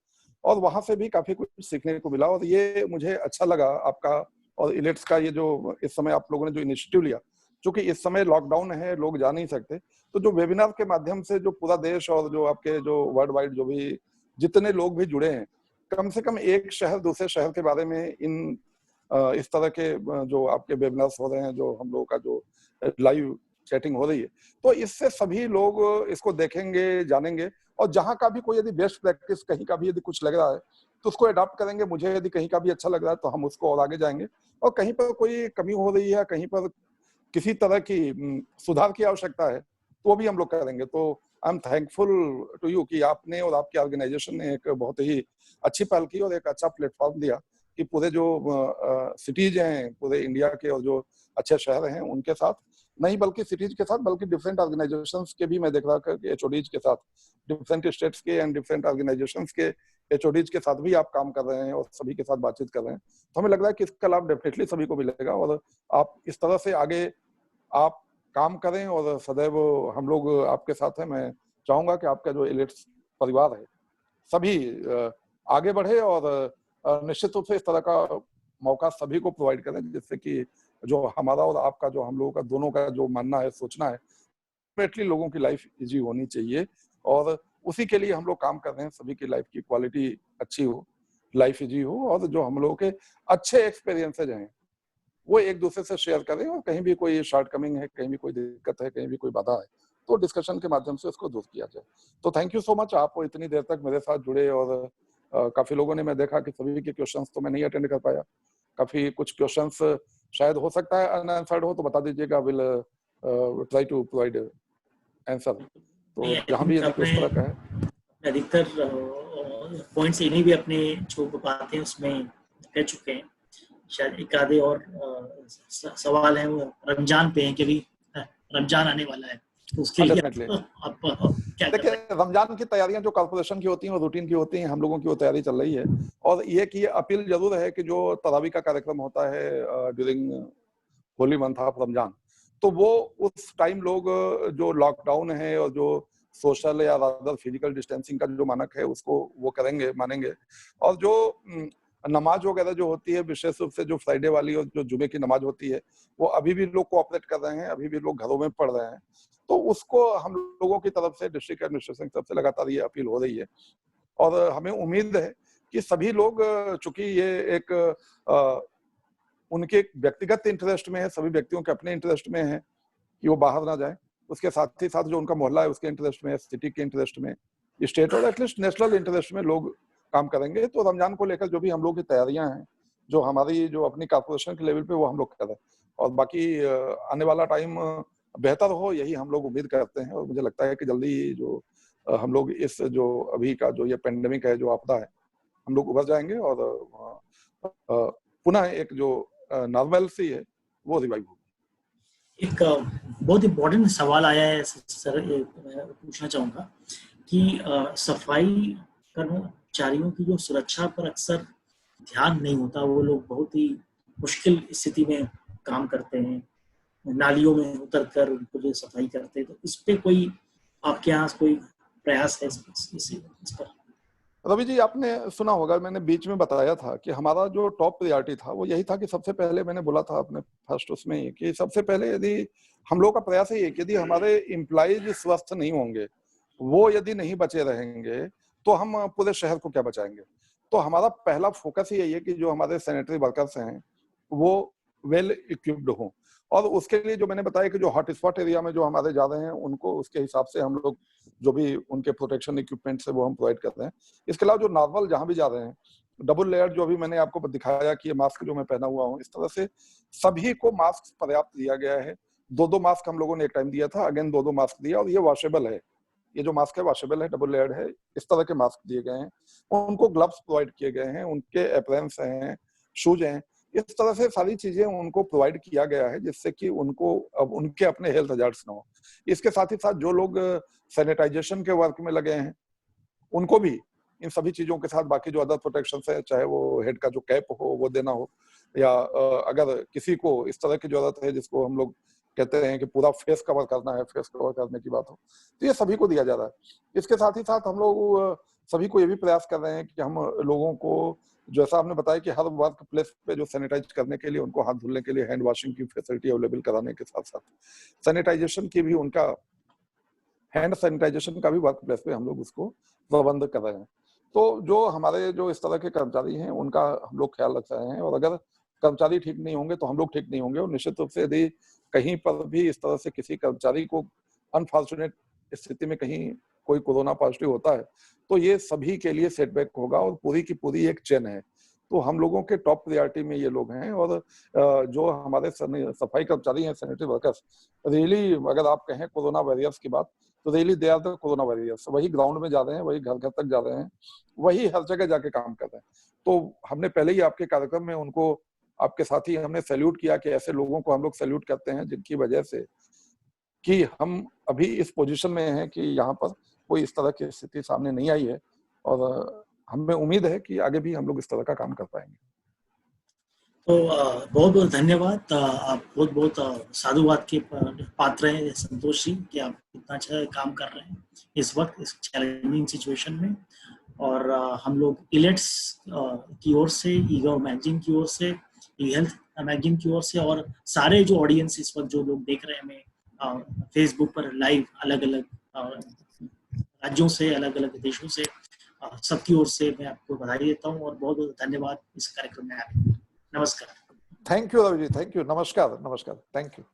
B: और वहां से भी काफी कुछ सीखने को मिला। और ये मुझे अच्छा लगा आपका और इलेट्स का ये जो इस समय आप लोगों ने जो इनिशिएटिव लिया, क्योंकि इस समय लॉकडाउन है, लोग जा नहीं सकते, तो जो वेबिनार के माध्यम से जो पूरा देश और जो आपके जो वर्ल्ड वाइड जो भी जितने लोग भी जुड़े हैं, कम से कम एक शहर दूसरे शहर के बारे में इन इस तरह के जो आपके वेबिनार्स हो रहे हैं, जो हम लोगों का जो लाइव चैटिंग हो रही है, तो इससे सभी लोग इसको देखेंगे, जानेंगे, और जहां का भी कोई यदि बेस्ट प्रैक्टिस कहीं का भी यदि कुछ लग रहा है तो उसको अडॉप्ट करेंगे। मुझे यदि कहीं का भी अच्छा लग रहा है तो हम उसको और आगे जाएंगे, और कहीं पर कोई कमी हो रही है, कहीं पर किसी तरह की सुधार की आवश्यकता है, तो वो भी हम लोग करेंगे। तो I am thankful to you कि आपने और आपकी ऑर्गेनाइजेशन ने एक बहुत ही अच्छी पहल की और एक अच्छा प्लेटफॉर्म दिया कि पूरे जो सिटीज हैं पूरे इंडिया के और जो अच्छे शहर हैं उनके साथ नहीं, बल्कि सिटीज के साथ, बल्कि डिफरेंट ऑर्गेनाइजेशंस के भी मैं देख रहा था कि एचओडीज के साथ, डिफरेंट स्टेट्स के एंड डिफरेंट ऑर्गेनाइजेशंस के एचओडीज के साथ भी आप काम कर रहे हैं और सभी के साथ बातचीत कर रहे हैं। तो हमें लग रहा है कि इसका लाभ डेफिनेटली सभी को मिलेगा, और आप इस तरह से आगे आप काम करें, और सदैव हम लोग आपके साथ हैं। मैं चाहूंगा कि आपका जो इलेट्स परिवार है सभी आगे बढ़े, और निश्चित रूप से इस तरह का मौका सभी को प्रोवाइड करें, जिससे कि जो हमारा और आपका जो हम लोगों का दोनों का जो मानना है, सोचना है, डेफिनेटली लोगों की लाइफ इजी होनी चाहिए, और उसी के लिए हम लोग काम कर रहे हैं। सभी की लाइफ की क्वालिटी अच्छी हो, लाइफ इजी हो, और जो हम लोगों के अच्छे एक्सपीरियंसेज हैं वो एक दूसरे से शेयर करें, और कहीं भी कोई शॉर्ट कमिंग है, कहीं भी कोई दिक्कत है, कहीं भी कोई बाधा है, तो डिस्कशन के माध्यम से उसको दूर किया जाए। तो थैंक यू सो मच, आप इतनी देर तक मेरे साथ जुड़े, और काफी लोगों ने, मैं देखा कि सभी के क्वेश्चंस तो मैं नहीं अटेंड कर पाया, काफी कुछ क्वेश्चंस शायद हो सकता है अनआंसर्ड हो, तो बता दीजिएगा, will try to provide answer. तो जहां भी यदि कुछ तरह का है,
A: अधिकतर पॉइंट्स इन्हीं भी अपने जो बातें उसमें कह चुके हैं। शायद एक आधे और सवाल है वो रमजान पे है कि भी रमजान आने वाला है, तो उसके लिए आप क्या कर
B: देखिए,
A: रहे हैं?
B: रमजान की तैयारियां जो कॉर्पोरेशन की होती हैं और रूटीन की होती हैं, हम लोगों की वो तैयारी चल रही है। और ये कि अपील जरूर है कि जो तरावी का कार्यक्रम होता है during Holi month of Ramzan, तो वो उस टाइम लोग जो लॉकडाउन है और जो सोशल या रादर फिजिकल डिस्टेंसिंग का जो मानक है उसको वो करेंगे, मानेंगे। और जो नमाज वगैरह जो होती है, विशेष रूप से जो फ्राइडे वाली और जो जुमे की नमाज होती है, वो अभी भी लोग कोऑपरेट कर रहे हैं, अभी भी लोग घरों में पढ़ रहे हैं। तो उसको हम लोगों की तरफ से, डिस्ट्रिक्ट एडमिनिस्ट्रेशन की तरफ से लगातार ये अपील हो रही है, और हमें उम्मीद है कि सभी लोग, चूंकि ये एक उनके व्यक्तिगत इंटरेस्ट में है, सभी व्यक्तियों के अपने इंटरेस्ट में है कि वो बाहर ना जाए, उसके साथ ही साथ जो उनका मोहल्ला है उसके इंटरेस्ट में, सिटी के इंटरेस्ट में, स्टेट और एटलीस्ट नेशनल इंटरेस्ट में लोग काम करेंगे। तो रमजान को लेकर जो भी हम लोग की तैयारियां हैं, जो हमारी जो अपनी कॉर्पोरेशन के लेवल पे, वो हम लोग कर रहे हैं, और बाकी आने वाला टाइम बेहतर हो, यही हम लोग उम्मीद करते हैं। और मुझे लगता है कि जल्दी जो हम लोग इस जो अभी का जो ये पेंडेमिक है, जो आपदा है, हम लोग उभर जाएंगे, और पुनः एक जो नॉर्मल सी है वो रिवाइव होगी।
A: एक बहुत इम्पोर्टेंट सवाल आया है सर, मैं पूछना चाहूँगा कि सफाई कर्मचारियों की जो सुरक्षा पर अक्सर ध्यान नहीं होता, वो लोग बहुत ही मुश्किल स्थिति में काम करते हैं, नालियों में उतरकर उनको जो सफाई करते हैं, तो इस पे कोई आपके यहाँ कोई प्रयास है इस पर?
B: रवि जी, आपने सुना होगा, मैंने बीच में बताया था कि हमारा जो टॉप प्रायोरिटी था वो यही था कि सबसे पहले मैंने बोला था अपने फर्स्ट उसमें ही कि सबसे पहले यदि हम लोग का प्रयास ही है कि यदि हमारे एम्प्लॉइज स्वस्थ नहीं होंगे, वो यदि नहीं बचे रहेंगे, तो हम पूरे शहर को क्या बचाएंगे। तो हमारा पहला फोकस ही यही है कि जो हमारे सैनिटरी वर्कर्स हैं वो वेल इक्विप्ड हों, और उसके लिए जो मैंने बताया कि जो हॉटस्पॉट एरिया में जो हमारे जा रहे हैं उनको उसके हिसाब से हम लोग जो भी उनके प्रोटेक्शन इक्विपमेंट है वो हम प्रोवाइड कर रहे हैं। इसके अलावा जो नॉर्मल जहां भी जा रहे हैं, डबल लेयर जो अभी मैंने आपको दिखाया कि ये मास्क जो मैं पहना हुआ हूँ, इस तरह से सभी को मास्क पर्याप्त दिया गया है। 2-2 मास्क हम लोगों ने एक टाइम दिया था, अगेन 2-2 मास्क दिया, और ये वॉशेबल है। ये जो मास्क है वॉशेबल है, डबल लेयर्ड है। इस तरह के मास्क दिए गए हैं, उनको ग्लव्स प्रोवाइड किए गए हैं, उनके एप्रन्स हैं, शूज हैं। इस तरह से सारी चीजें उनको प्रोवाइड किया गया है जिससे कि उनको अब उनके अपने हेल्थ हजार्ड्स ना हो। इसके साथ ही साथ जो लोग सैनिटाइजेशन के वर्क में लगे हैं उनको भी इन सभी चीजों के साथ बाकी जो अदर प्रोटेक्शन है, चाहे वो हेड का जो कैप हो वो देना हो, या अगर किसी को इस तरह की जरूरत है जिसको हम लोग कहते हैं कि पूरा फेस कवर करना है, फेस कवर करने की बात हो, तो ये सभी को दिया जा रहा है। इसके साथ ही साथ हम लोग सभी को ये भी प्रयास कर रहे हैं कि हम लोगों को, जैसा आपने बताया कि हर वर्क प्लेस पे जो सैनिटाइज करने के लिए उनको हाथ धुलने के लिए हैंड वॉशिंग की फैसिलिटी अवेलेबल कराने के साथ साथ सैनिटाइजेशन की भी, उनका हैंड सैनिटाइजेशन का भी वर्क प्लेस पे हम लोग उसको प्रबंध कर रहे हैं। तो जो हमारे जो इस तरह के कर्मचारी हैं उनका हम लोग ख्याल रख रहे हैं, और अगर कर्मचारी ठीक नहीं होंगे तो हम लोग ठीक नहीं होंगे। और निश्चित रूप से यदि कहीं पर भी इस तरह से किसी कर्मचारी को अनफॉर्चुनेट स्थिति में कहीं कोई कोरोना पॉजिटिव होता है तो ये सभी के लिए सेटबैक होगा, और पूरी की पूरी एक चेन है। तो हम लोगों के टॉप प्रायोरिटी में ये लोग हैं। और जो हमारे सफाई कर्मचारी हैं, सैनिटरी वर्कर्स, रियली अगर आप कहें कोरोना वॉरियर्स की बात, तो really they are the corona warriors. वही ग्राउंड में जा रहे हैं, वही घर घर तक जा रहे हैं, वही हर जगह जाके काम कर रहे हैं। तो हमने पहले ही आपके कार्यक्रम में उनको, आपके साथ ही हमने सैल्यूट किया कि ऐसे लोगों को हम लोग सैल्यूट करते हैं जिनकी वजह से कि हम अभी इस पोजीशन में हैं कि यहाँ पर कोई इस तरह की स्थिति सामने नहीं आई है, और हमें उम्मीद है कि आगे भी हम लोग इस तरह का काम कर पाएंगे।
A: तो बहुत बहुत धन्यवाद। आप बहुत बहुत साधुवाद के पात्र हैं संतोष जी, कि आप इतना अच्छा काम कर रहे हैं इस वक्त इस चैलेंजिंग सिचुएशन में। और हम लोग इलेट्स की ओर से, ईगो मैगजीन की ओर से, ई हेल्थ मैगजीन की ओर से, और सारे जो ऑडियंस इस वक्त जो लोग देख रहे हैं हमें फेसबुक पर लाइव अलग अलग राज्यों से, अलग अलग देशों से, सबकी ओर से मैं आपको बधाई देता हूँ और बहुत बहुत धन्यवाद इस कार्यक्रम में आने के लिए। नमस्कार।
B: Thank you Ravi ji, thank you, नमस्कार, नमस्कार, थैंक यू।